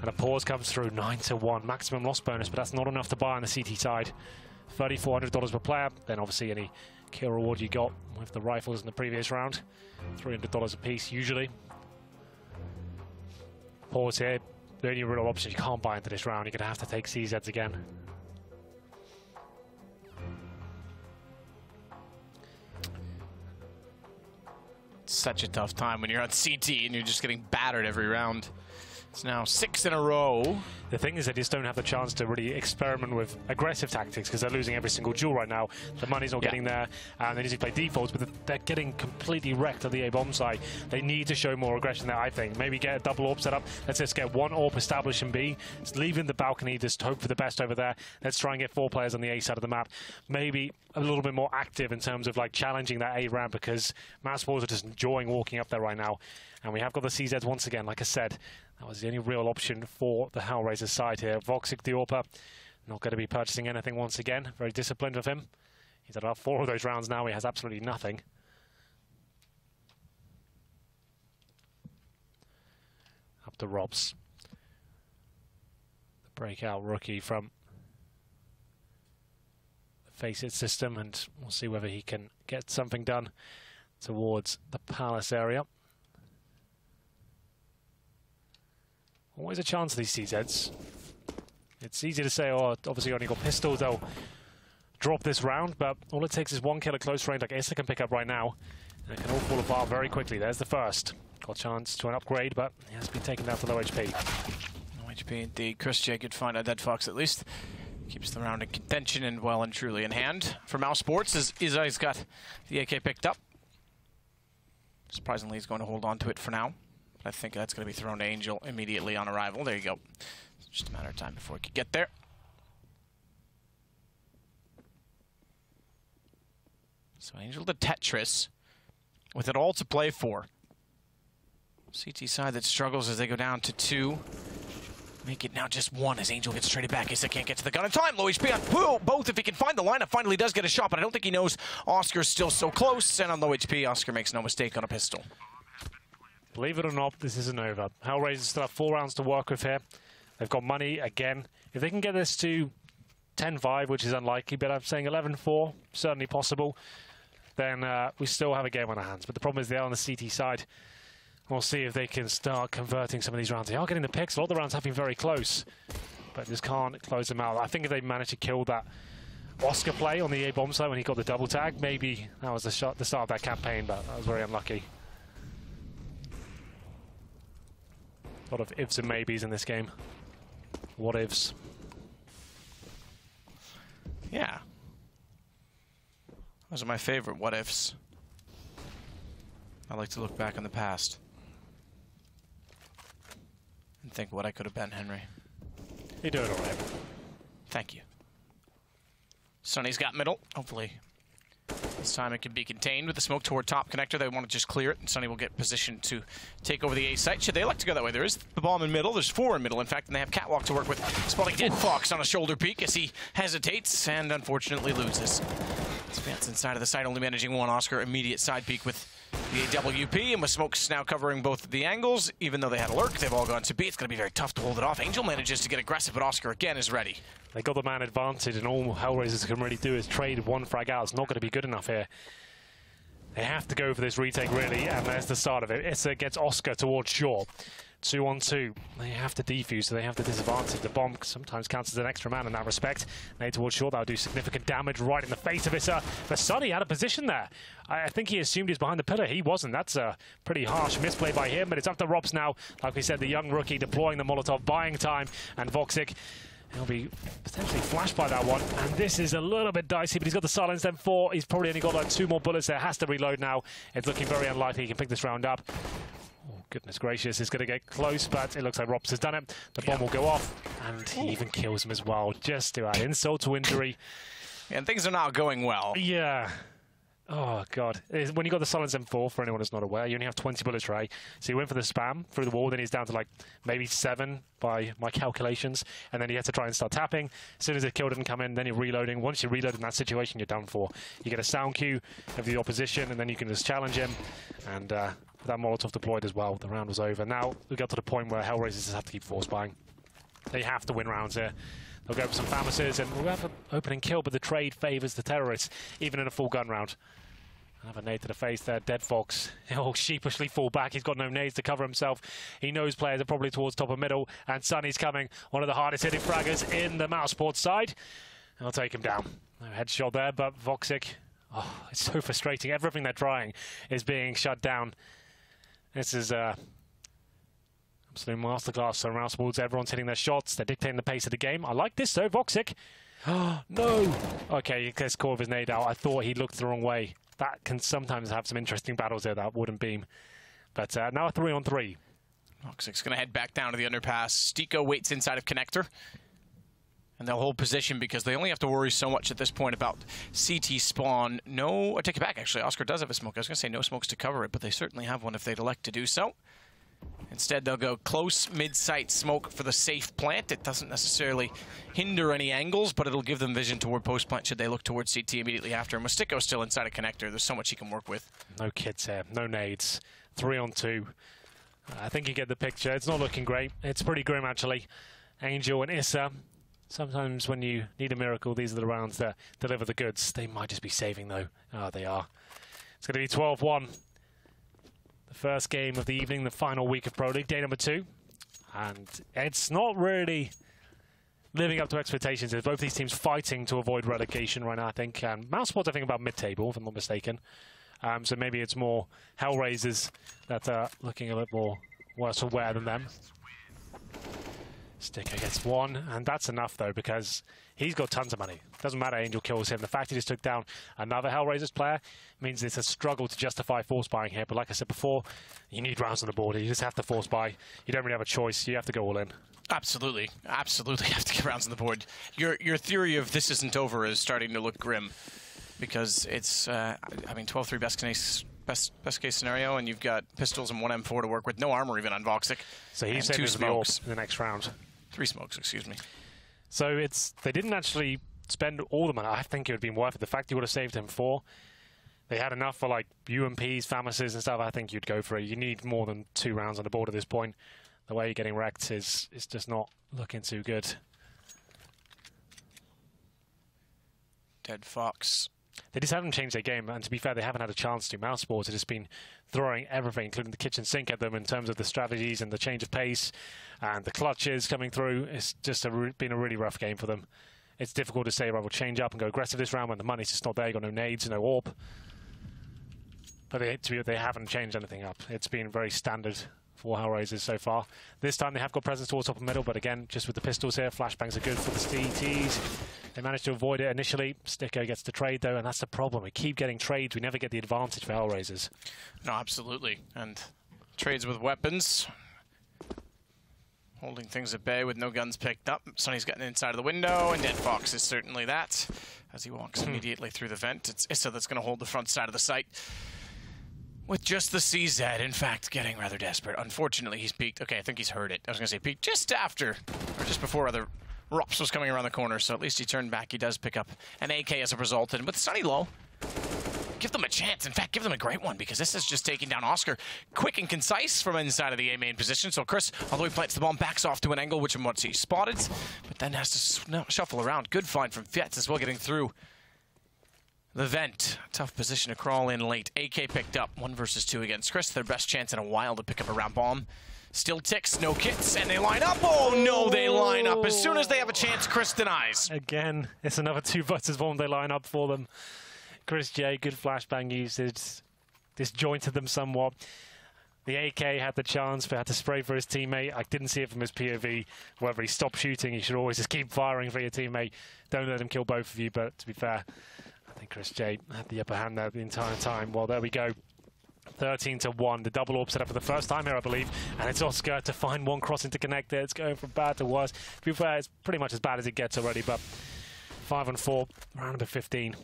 And a pause comes through, 9-1. Maximum loss bonus, but that's not enough to buy on the CT side. $3,400 per player. Then obviously any kill reward you got with the rifles in the previous round. $300 a piece usually. Pause here. The only real option you can't buy into this round. You're going to have to take CZs again. Such a tough time when you're on CT and you're just getting battered every round. It's now 6 in a row. The thing is they just don't have the chance to really experiment with aggressive tactics because they're losing every single duel right now. The money's not getting there, and they need to play defaults, but they're getting completely wrecked on the A-bomb side. They need to show more aggression there, I think. Maybe get a double AWP set up. Let's just get 1 AWP established in B. Just leaving the balcony, just hope for the best over there. Let's try and get 4 players on the A side of the map. Maybe a little bit more active in terms of like challenging that A ramp because mousesports are just enjoying walking up there right now. And we have got the CZs once again, like I said. That was the only real option for the HellRaisers side here. Voxic, the AWPer, not going to be purchasing anything once again. Very disciplined of him. He's had about 4 of those rounds now. He has absolutely nothing. Up to Robs. The breakout rookie from the Face It system, and we'll see whether he can get something done towards the Palace area. Always a chance, these CZs. It's easy to say, oh, obviously only got pistols, they'll drop this round, but all it takes is 1 kill at close range like Issa can pick up right now, and it can all fall apart very quickly. There's the first. Got a chance to an upgrade, but he has been taken down to low HP. No HP indeed. Chris J could find a Dead Fox at least. Keeps the round in contention and well and truly in hand. For mousesports, as Izai's got the AK picked up. Surprisingly, he's going to hold on to it for now. I think that's going to be thrown to Angel immediately on arrival. There you go. It's just a matter of time before he could get there. So Angel to Tetris with it all to play for. CT side that struggles as they go down to 2. Make it now just 1 as Angel gets traded back. Issa can't get to the gun in time. Low HP on both. If he can find the lineup, finally does get a shot, but I don't think he knows Oscar's still so close. And on low HP, Oscar makes no mistake on a pistol. Believe it or not, this isn't over. HellRaisers still have 4 rounds to work with here. They've got money again. If they can get this to 10-5, which is unlikely, but I'm saying 11-4, certainly possible, then we still have a game on our hands. But the problem is they're on the CT side. We'll see if they can start converting some of these rounds. They are getting the picks. A lot of the rounds have been very close, but just can't close them out. I think if they manage to kill that Oscar play on the A-bomb side when he got the double tag, maybe that was the start of that campaign, but that was very unlucky. A lot of ifs and maybes in this game. What ifs? Yeah. Those are my favorite what ifs. I like to look back on the past and think what I could have been, Henry. You're doing all right. Thank you. Sonny's got middle. Hopefully this time it can be contained with the smoke toward top connector. They want to just clear it, and Sonny will get positioned to take over the A site. Should they like to go that way? There is the bomb in middle. There's 4 in middle, in fact, and they have Catwalk to work with. Spotting Dead Fox on a shoulder peek as he hesitates and unfortunately loses. Spence inside of the site, only managing 1. Oscar immediate side peek with the AWP, and with smokes now covering both of the angles. Even though they had a lurk, they've all gone to B. It's going to be very tough to hold it off. Angel manages to get aggressive, but Oscar again is ready. They got the man advantage, and all HellRaisers can really do is trade 1 frag out. It's not going to be good enough here. They have to go for this retake, really, and there's the start of it. Issa gets Oscar towards shore. 2-on-2. They have to defuse, so they have the disadvantage. The bomb sometimes counts as an extra man in that respect. Nade towards short, that'll do significant damage right in the face of Issa. But Sonny out of position there. I think he assumed he was behind the pillar. He wasn't. That's a pretty harsh misplay by him, but it's up to Robs now. Like we said, the young rookie deploying the Molotov, buying time, and Voxic, he'll be potentially flashed by that one. And this is a little bit dicey, but he's got the silence M4. He's probably only got like 2 more bullets there. Has to reload now. It's looking very unlikely he can pick this round up. Oh, goodness gracious, it's going to get close, but it looks like Robs has done it. The bomb will go off, and he even kills him as well, just to add insult to injury. And things are not going well. Yeah. Oh, God. When you got the silence M4, for anyone who's not aware, you only have 20 bullets, right? So you went for the spam through the wall, then he's down to like maybe 7 by my calculations, and then you have to try and start tapping. As soon as the kill didn't come in, then you're reloading. Once you reload in that situation, you're done for. You get a sound cue of the opposition, and then you can just challenge him. And that Molotov deployed as well. The round was over. Now we got to the point where HellRaisers just have to keep force buying. They have to win rounds here. They'll go for some Famases, and we'll have an opening kill, but the trade favours the terrorists, even in a full gun round. Another nade to the face there. Dead Fox. He'll sheepishly fall back. He's got no nades to cover himself. He knows players are probably towards top of middle, and Sonny's coming. One of the hardest hitting fraggers in the mousesports side. I'll take him down. No headshot there, but Voxic. Oh, it's so frustrating. Everything they're trying is being shut down. This is absolute masterclass. So mousesports, everyone's hitting their shots. They're dictating the pace of the game. I like this though, Voxic. No! Okay, he gets caught with his nade out. I thought he looked the wrong way. That can sometimes have some interesting battles there, that wooden beam. But now a 3-on-3. Voxic's going to head back down to the underpass. Stico waits inside of connector. And they'll hold position because they only have to worry so much at this point about CT spawn. No, I take it back, actually. Oscar does have a smoke. I was going to say no smokes to cover it, but they certainly have one if they'd elect to do so. Instead, they'll go close mid-site smoke for the safe plant. It doesn't necessarily hinder any angles, but it'll give them vision toward post-plant should they look towards CT immediately after. And Mustiko's still inside a connector. There's so much he can work with. No kids here, no nades. 3-on-2. I think you get the picture. It's not looking great. It's pretty grim, actually. Angel and Issa. Sometimes when you need a miracle, these are the rounds that deliver the goods. They might just be saving, though. Oh, they are. It's going to be 12-1. The first game of the evening, the final week of Pro League, day number 2. And it's not really living up to expectations. There's both these teams fighting to avoid relegation right now, I think. And mousesports, I think, about mid-table, if I'm not mistaken. So maybe it's more HellRaisers that are looking a little more worse aware than them. Sticker gets 1, and that's enough, though, because he's got tons of money. Doesn't matter, Angel kills him. The fact he just took down another HellRaisers player means it's a struggle to justify force buying here. But like I said before, you need rounds on the board. You just have to force buy. You don't really have a choice. You have to go all in. Absolutely. Absolutely have to get rounds on the board. Your theory of this isn't over is starting to look grim because it's, I mean, 12-3 best case scenario, and you've got pistols and 1 M4 to work with. No armor even on Voxic. So he's saying 2 smokes in the next round. 3 smokes, excuse me. So they didn't actually spend all the money. I think it would have been worth it. The fact he would have saved him 4. They had enough for like UMPs, Famases and stuff. I think you'd go for it. You need more than 2 rounds on the board at this point. The way you're getting wrecked is just not looking too good. Dead Fox. They just haven't changed their game, and to be fair, they haven't had a chance to. mousesports has just been throwing everything, including the kitchen sink at them in terms of the strategies and the change of pace and the clutches coming through. It's just been a really rough game for them. It's difficult to say, right, we'll change up and go aggressive this round when the money's just not there. You've got no nades, no AWP. But they haven't changed anything up. It's been very standard for HellRaisers so far. This time they have got presence towards top and middle, but again, just with the pistols here, flashbangs are good for the CTs. They managed to avoid it initially. Sticker gets the trade, though, and that's the problem. We keep getting trades. We never get the advantage for HellRaisers. No, absolutely. And trades with weapons. Holding things at bay with no guns picked up. Sonny's getting inside of the window, and Dead Fox is certainly that. As he walks immediately through the vent, it's Issa that's going to hold the front side of the site. With just the CZ, in fact, getting rather desperate. Unfortunately, he's peeked. Okay, I think he's heard it. I was going to say peeked just after, or just before other Rops was coming around the corner, so at least he turned back. He does pick up an AK as a result. And with Sonny low, give them a chance. In fact, give them a great one, because this is just taking down Oscar quick and concise from inside of the A main position. So Chris, although he plants the bomb, backs off to an angle, which once he's spotted, but then has to shuffle around. Good find from Fietz as well, getting through The vent, tough position to crawl in late. AK picked up 1 versus 2 against Chris. Their best chance in a while to pick up a round bomb. Still ticks, no kits, and they line up. Oh no, they line up. As soon as they have a chance, Chris denies. Again, it's another 2 versus 1 they line up for them. Chris J, good flashbang usage. Disjointed them somewhat. The AK had the chance, but had to spray for his teammate. I didn't see it from his POV. Whether he stopped shooting, you should always just keep firing for your teammate. Don't let him kill both of you, but to be fair, I think Chris J had the upper hand there the entire time. Well, there we go. 13-1. The double orb set up for the first time here, I believe. And it's Oscar to find one crossing to connect there. It's going from bad to worse. To be fair, it's pretty much as bad as it gets already, but 5-4, round number 15.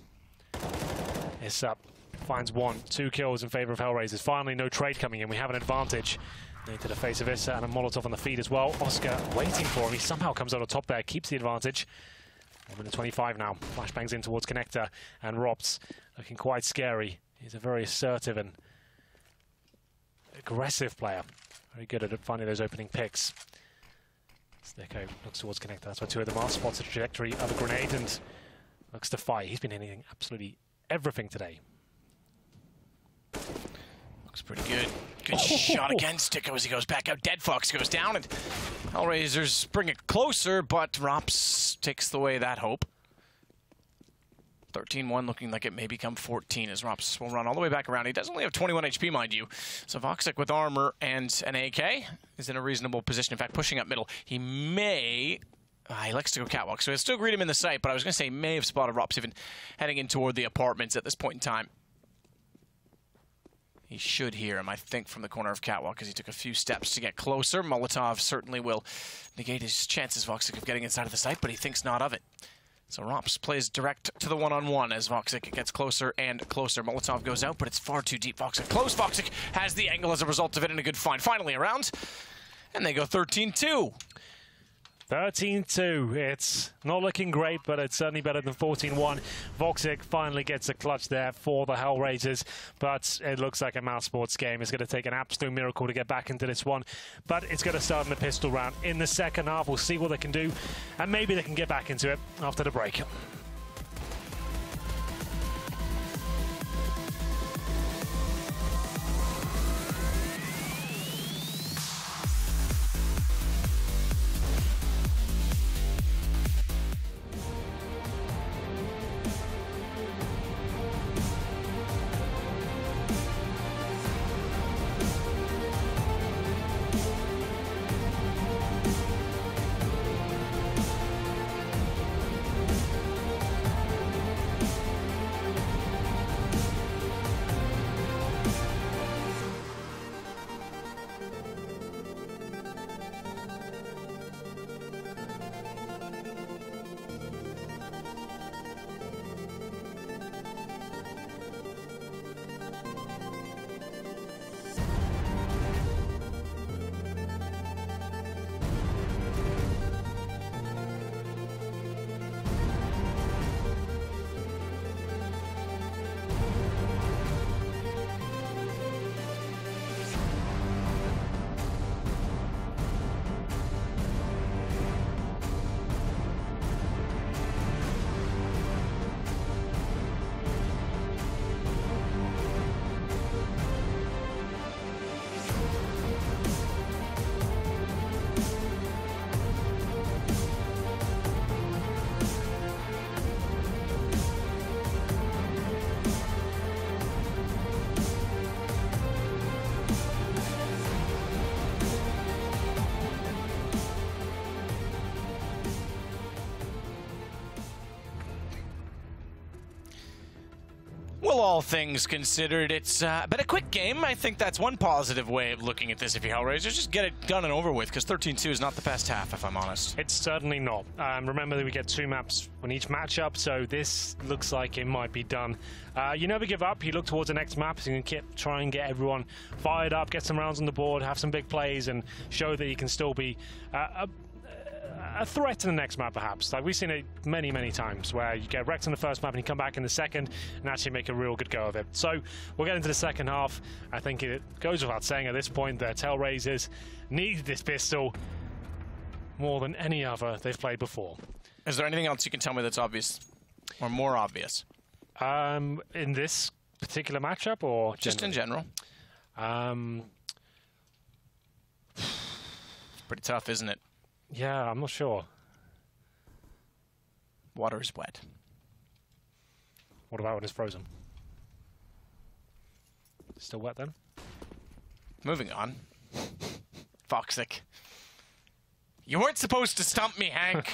It's up. Finds 1, 2 kills in favor of HellRaisers. Finally, no trade coming in. We have an advantage. Into the face of Issa and a Molotov on the feed as well. Oscar waiting for him. He somehow comes out on top there, keeps the advantage. 1:25 now. Flashbangs in towards Connector, and Rops looking quite scary. He's a very assertive and aggressive player. Very good at finding those opening picks. Snicko looks towards Connector. That's where 2 of them are. Spots the trajectory of a grenade and looks to fight. He's been hitting absolutely everything today. Looks pretty good. Good shot again. Sticko as he goes back out. Dead Fox goes down, and HellRaisers bring it closer, but Rops takes away that hope. 13-1 looking like it may become 14 as Rops will run all the way back around. He does only have 21 HP, mind you. So Voxic with armor and an AK is in a reasonable position. In fact, pushing up middle. He may... he likes to go catwalk, so he'll still greet him in the sight, but I was going to say may have spotted Rops even heading in toward the apartments at this point in time. He should hear him, I think, from the corner of catwalk because he took a few steps to get closer. Molotov certainly will negate his chances, Voxic, of getting inside of the site, but he thinks not of it. So Rops plays direct to the one-on-one as Voxic gets closer and closer. Molotov goes out, but it's far too deep. Voxic close. Voxic has the angle as a result of it, and a good find finally around. And they go 13-2. 13-2. It's not looking great, but it's certainly better than 14-1. Voxic finally gets a clutch there for the HellRaisers, but it looks like a mousesports game. It's going to take an absolute miracle to get back into this one, but it's going to start in the pistol round in the second half. We'll see what they can do, and maybe they can get back into it after the break. Well, all things considered, it's been a quick game. I think that's one positive way of looking at this if you're HellRaisers. Just get it done and over with, because 13-2 is not the best half, if I'm honest. It's certainly not. Remember that we get 2 maps on each matchup, so this looks like it might be done. You never give up. You look towards the next map, so you can try and get everyone fired up, get some rounds on the board, have some big plays, and show that you can still be a threat to the next map, perhaps. Like we've seen it many, many times where you get wrecked in the first map and you come back in the second and actually make a real good go of it. So we'll get into the second half. I think it goes without saying at this point that HellRaisers need this pistol more than any other they've played before. Is there anything else you can tell me that's obvious or more obvious? In this particular matchup, or just in general? Pretty tough, isn't it? Yeah, I'm not sure. Water is wet. What about when it's frozen? Still wet then? Moving on. Foxic. You weren't supposed to stump me, Hank.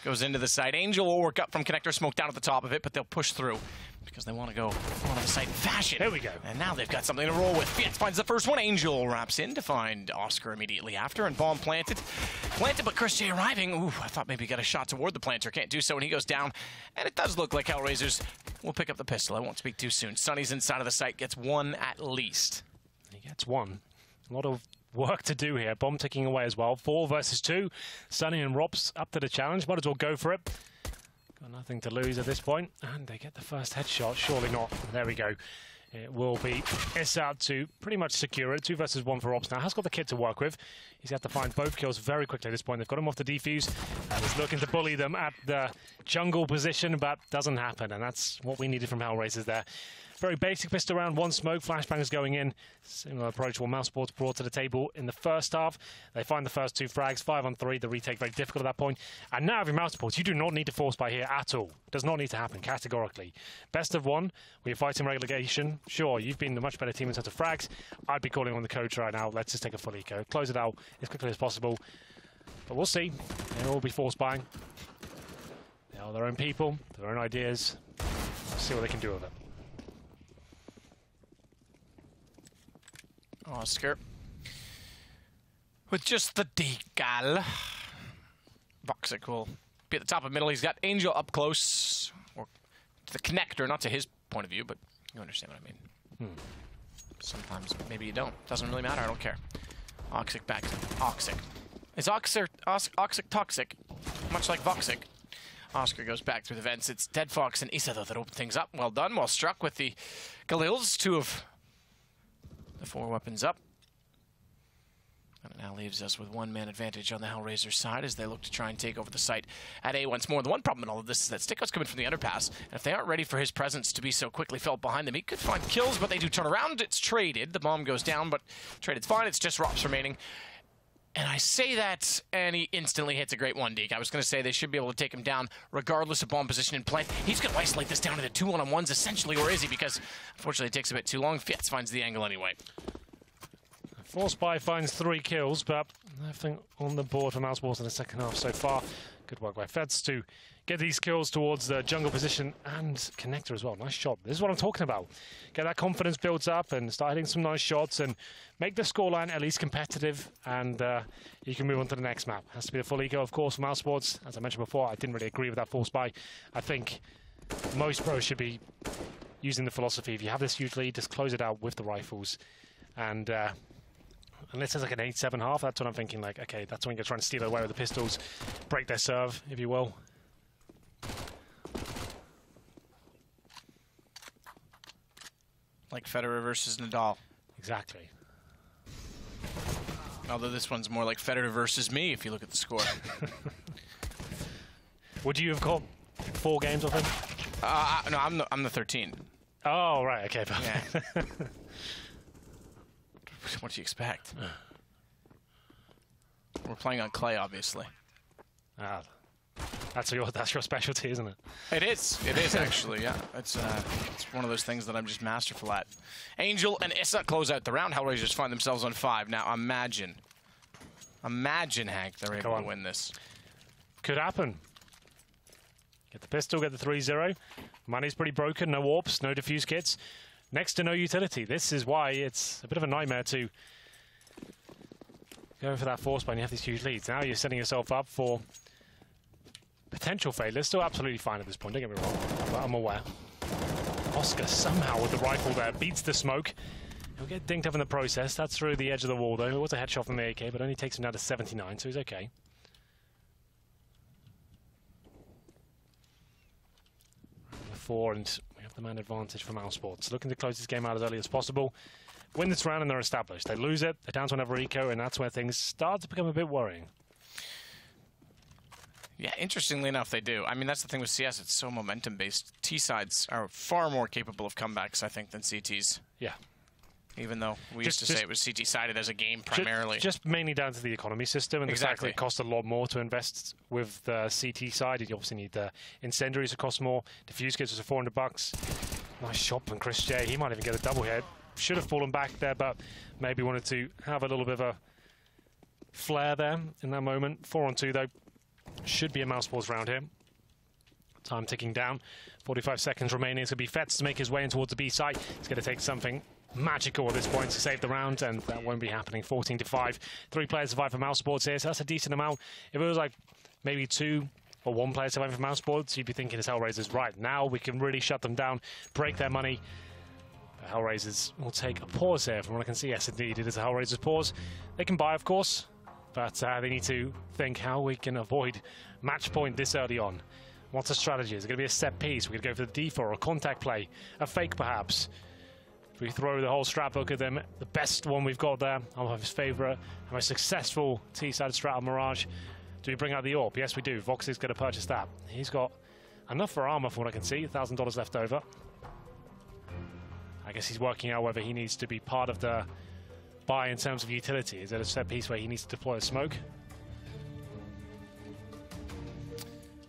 Goes into the site. Angel will work up from connector smoke down at the top of it, but they'll push through because they want to go on the site in fashion. There we go. And now they've got something to roll with. Fiat finds the first one. Angel wraps in to find Oscar immediately after, and bomb planted. Planted, but Chris J arriving. Ooh, I thought maybe he got a shot toward the planter. Can't do so, and he goes down. And it does look like HellRaisers will pick up the pistol. I won't speak too soon. Sonny's inside of the site, gets one at least. He gets one. A lot of work to do here. Bomb ticking away as well. 4 versus 2. Sonny and Robs up to the challenge. Might as well go for it. Got nothing to lose at this point. And they get the first headshot. Surely not. There we go. It will be Issad to pretty much secure it. 2 versus 1 for Robs now. Has got the kit to work with. He's had to find both kills very quickly at this point. They've got him off the defuse. And he's looking to bully them at the jungle position, but doesn't happen. And that's what we needed from HellRaisers there. Very basic pistol round, 1 smoke, flashbangs going in. Similar approach what mousesports brought to the table in the first half. They find the first 2 frags, 5 on 3. The retake very difficult at that point. And now with mousesports, you do not need to force buy here at all. It does not need to happen, categorically. Best of 1, we're fighting relegation. Sure, you've been the much better team in terms of frags. I'd be calling on the coach right now. Let's just take a full eco. Close it out as quickly as possible. But we'll see. They'll all be force buying. They are their own people, their own ideas. Let's see what they can do with it. Oscar with just the decal. Voxic will be at the top of middle. He's got Angel up close, or to the connector, not to his point of view, but you understand what I mean. Sometimes maybe you don't. Doesn't really matter. I don't care. Oxic back. Oxic. Is Oxic toxic? Much like Voxic. Oscar goes back through the vents. It's Dead Fox and Issa, though, that open things up. Well done. Well struck with the Galils. 2 of the 4 weapons up. And it now leaves us with 1-man advantage on the HellRaisers side as they look to try and take over the site at A once more. The one problem in all of this is that Sticko's coming from the underpass, and if they aren't ready for his presence to be so quickly felt behind them, he could find kills, but they do turn around. It's traded. The bomb goes down, but traded's fine. It's just Rops remaining. And I say that, and he instantly hits a great 1 deke. I was going to say they should be able to take him down regardless of bomb position and plant. He's going to isolate this down into 2 1-on-1s essentially, or is he? Because unfortunately it takes a bit too long. Fiats finds the angle anyway. Force Buy finds 3 kills, but nothing on the board for mousesports in the second half so far. Good work by Feds to get these kills towards the jungle position and connector as well. Nice shot. This is what I'm talking about. Get that confidence built up and start hitting some nice shots and make the scoreline at least competitive, and you can move on to the next map. Has to be a full eco, of course, for mousesports. As I mentioned before, I didn't really agree with that Force Buy. I think most pros should be using the philosophy, if you have this huge lead, just close it out with the rifles. And unless it's like an 8-7 half, that's what I'm thinking. Like, okay, that's when you're trying to steal away with the pistols, break their serve, if you will. Like Federer versus Nadal. Exactly. Although this one's more like Federer versus me, if you look at the score. Would you have got 4 games off him? No, I'm the 13. Oh, right, okay. Yeah. What do you expect? We're playing on clay, obviously. Ah, that's your specialty, isn't it? It is actually, yeah. It's one of those things that I'm just masterful at. Angel and Issa close out the round. HellRaisers find themselves on 5. Now imagine, Hank, they're able to win this. Could happen. Get the pistol, get the 3-0. Money's pretty broken, no warps, no defuse kits. Next to no utility. This is why it's a bit of a nightmare to go for that force buy and you have these huge leads. Now you're setting yourself up for potential failure. Still absolutely fine at this point, don't get me wrong, but I'm aware. Oscar somehow with the rifle there beats the smoke. He'll get dinked up in the process. That's through the edge of the wall though. It was a headshot from the AK, but only takes him down to 79, so he's okay. And we have the man advantage from mousesports. Looking to close this game out as early as possible. Win this round and they're established. They lose it, they're down to another eco, and that's where things start to become a bit worrying. Yeah, interestingly enough, they do. I mean, that's the thing with CS. It's so momentum-based. T-sides are far more capable of comebacks, I think, than CTs. Yeah. Even though we used to say it was CT-sided as a game primarily. Just mainly down to the economy system and the fact that it costs a lot more to invest with the CT side. You obviously need the incendiaries that cost more. Diffuse gives us $400. Nice shot from Chris J. He might even get a double hit. Should have fallen back there, but maybe wanted to have a little bit of a flare there in that moment. 4-on-2 though. Should be a mousesports round here. Time ticking down. 45 seconds remaining. It's going to be Fetz to make his way in towards the B site. It's going to take something magical at this point to save the round, and that won't be happening. 14-5. 3 players survive for mousesports here, so that's a decent amount. If it was like maybe 2 or 1 player surviving for mousesports, you'd be thinking as HellRaisers, right, now we can really shut them down, break their money. But HellRaisers will take a pause here. From what I can see, yes, indeed, it is a HellRaisers pause. They can buy, of course, but they need to think how we can avoid match point this early on. What's the strategy? Is it going to be a set piece? We're going to go for the default or a contact play, a fake perhaps. If we throw the whole strat book at them, the best one we've got there, our favourite, our most successful T-side strat on Mirage. Do we bring out the AWP? Yes, we do. Vox is going to purchase that. He's got enough for armor, from what I can see. $1,000 left over. I guess he's working out whether he needs to be part of the buy in terms of utility. Is it a set piece where he needs to deploy a smoke?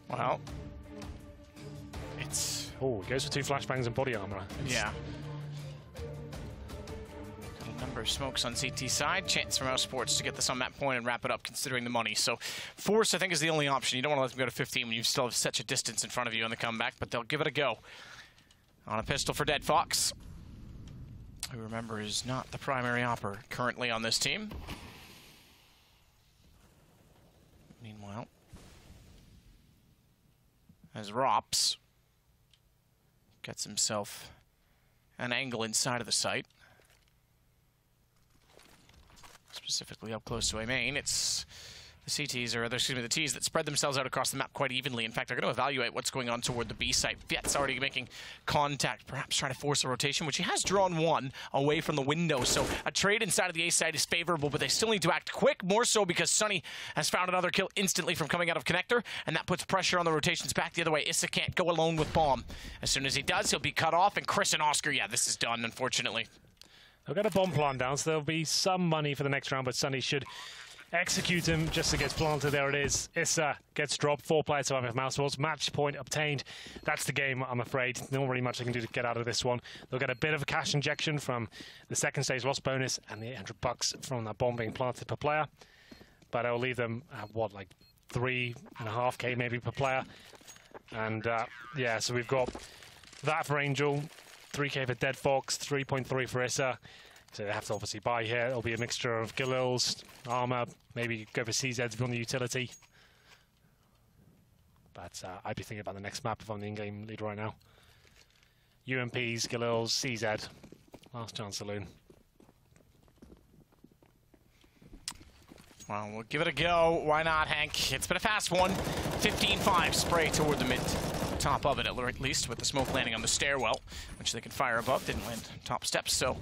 Well, it's... Oh, he goes for 2 flashbangs and body armor. Yeah. Got a number of smokes on CT side. Chance for mousesports to get this on that point and wrap it up, considering the money. So Force, I think, is the only option. You don't want to let them go to 15 when you still have such a distance in front of you on the comeback, but they'll give it a go. On a pistol for Dead Fox, who, remember, is not the primary opper currently on this team. Meanwhile, as Rops gets himself an angle inside of the site, specifically up close to a main. It's the CTs, or excuse me, the Ts that spread themselves out across the map quite evenly. In fact, they're going to evaluate what's going on toward the B site. Fiat's already making contact, perhaps trying to force a rotation, which he has drawn one away from the window. So a trade inside of the A site is favorable, but they still need to act quick, more so because Sunny has found another kill instantly from coming out of connector, and that puts pressure on the rotations back the other way. Issa can't go alone with bomb. As soon as he does, he'll be cut off, and Chris and Oscar, yeah, this is done, unfortunately. They've got a bomb plant down, so there'll be some money for the next round, but Sunny should execute him just to get planted. There it is. Issa gets dropped. 4 players surviving with mousesports. Match point obtained. That's the game, I'm afraid. Not really much they can do to get out of this one. They'll get a bit of a cash injection from the second stage loss bonus and the $800 from that bomb being planted per player. But it'll leave them at, what, like 3.5K maybe per player. And yeah, so we've got that for Angel, 3K for Dead Fox, 3.3 for Issa. So they have to obviously buy here. It'll be a mixture of Galil's, armor, maybe go for CZs on the utility. But I'd be thinking about the next map if I'm the in-game lead right now. UMPs, Galil's, CZ. Last chance saloon. Well, we'll give it a go. Why not, Hank? It's been a fast one. 15-5 spray toward the mid top of it, at least, with the smoke landing on the stairwell, which they can fire above. Didn't land top steps, so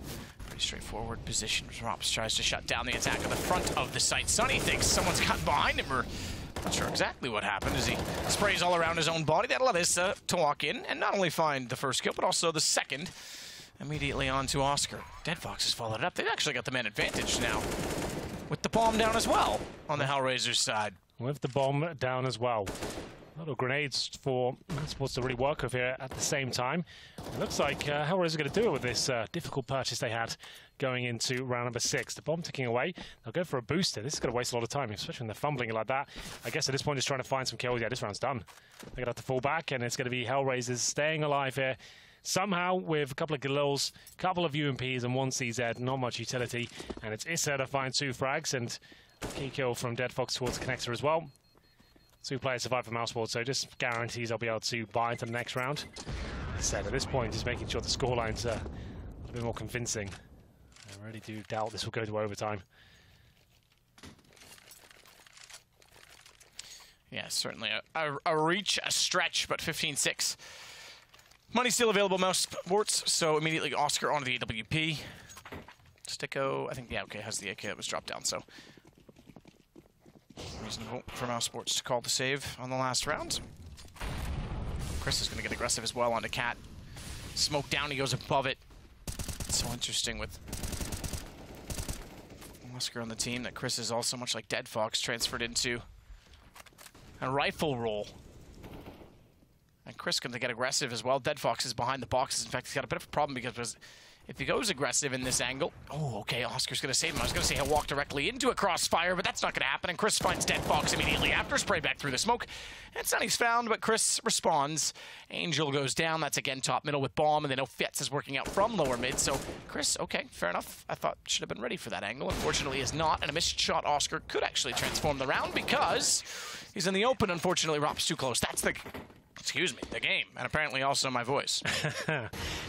pretty straightforward position. Rops tries to shut down the attack at the front of the site. Sunny thinks someone's got behind him, or not sure exactly what happened as he sprays all around his own body. That'll allow Issa to walk in and not only find the first kill, but also the second. Immediately on to Oscar. Dead Fox has followed it up. They've actually got the man advantage now, with the bomb down as well on the HellRaisers side. With the bomb down as well. Little grenades for mousesports to really work with here at the same time. It looks like HellRaisers are going to do it with this difficult purchase they had going into round number 6. The bomb ticking away. They'll go for a booster. This is going to waste a lot of time, especially when they're fumbling it like that. I guess at this point, just trying to find some kills. Yeah, this round's done. They're going to have to fall back, and it's going to be HellRaisers staying alive here. Somehow, with a couple of Galils, a couple of UMPs, and 1 CZ, not much utility. And it's Issa to find 2 frags, and a key kill from Dead Fox towards the connector as well. 2 players survive for mousesports, so just guarantees I'll be able to buy into the next round. As I said, at this point, just making sure the scorelines are a little bit more convincing. I really do doubt this will go to overtime. Yeah, certainly a reach, a stretch, but 15-6. Money still available, mousesports, so immediately Oscar onto the AWP. Sticko, I think, yeah, okay, has the AK that was dropped down, so Reasonable for mousesports to call the save on the last round. Chris is going to get aggressive as well onto Cat. Smoke down, he goes above it. It's so interesting with Oscar on the team that Chris is also, much like Dead Fox, transferred into a rifle role. And Chris going to get aggressive as well. Dead Fox is behind the boxes. In fact, he's got a bit of a problem because if he goes aggressive in this angle... Oh, okay, Oscar's going to save him. I was going to say he'll walk directly into a crossfire, but that's not going to happen. And Chris finds Dead Fox immediately after. Spray back through the smoke. And Sunny's found, but Chris responds. Angel goes down. That's again top middle with Bomb. And then Ofetz is working out from lower mid. So Chris, okay, fair enough. I thought should have been ready for that angle. Unfortunately, is not. And a missed shot Oscar could actually transform the round because he's in the open. Unfortunately, Rob's too close. That's the... Excuse me, the game, and apparently also my voice.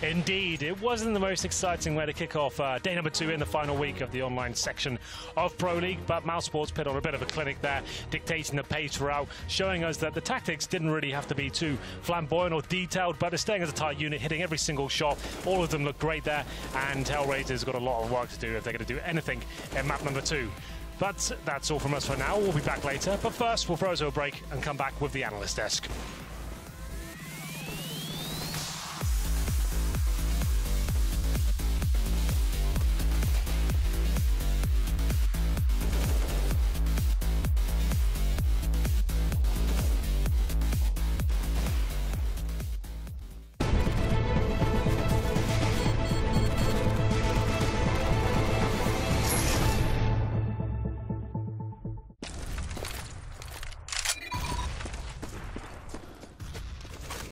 Indeed, it wasn't the most exciting way to kick off day number 2 in the final week of the online section of Pro League, but mousesports put on a bit of a clinic there, dictating the pace throughout, showing us that the tactics didn't really have to be too flamboyant or detailed, but they're staying as a tight unit, hitting every single shot. All of them look great there, and HellRaisers got a lot of work to do if they're going to do anything in map number 2. But that's all from us for now. We'll be back later, but first we'll throw to a break and come back with the analyst desk.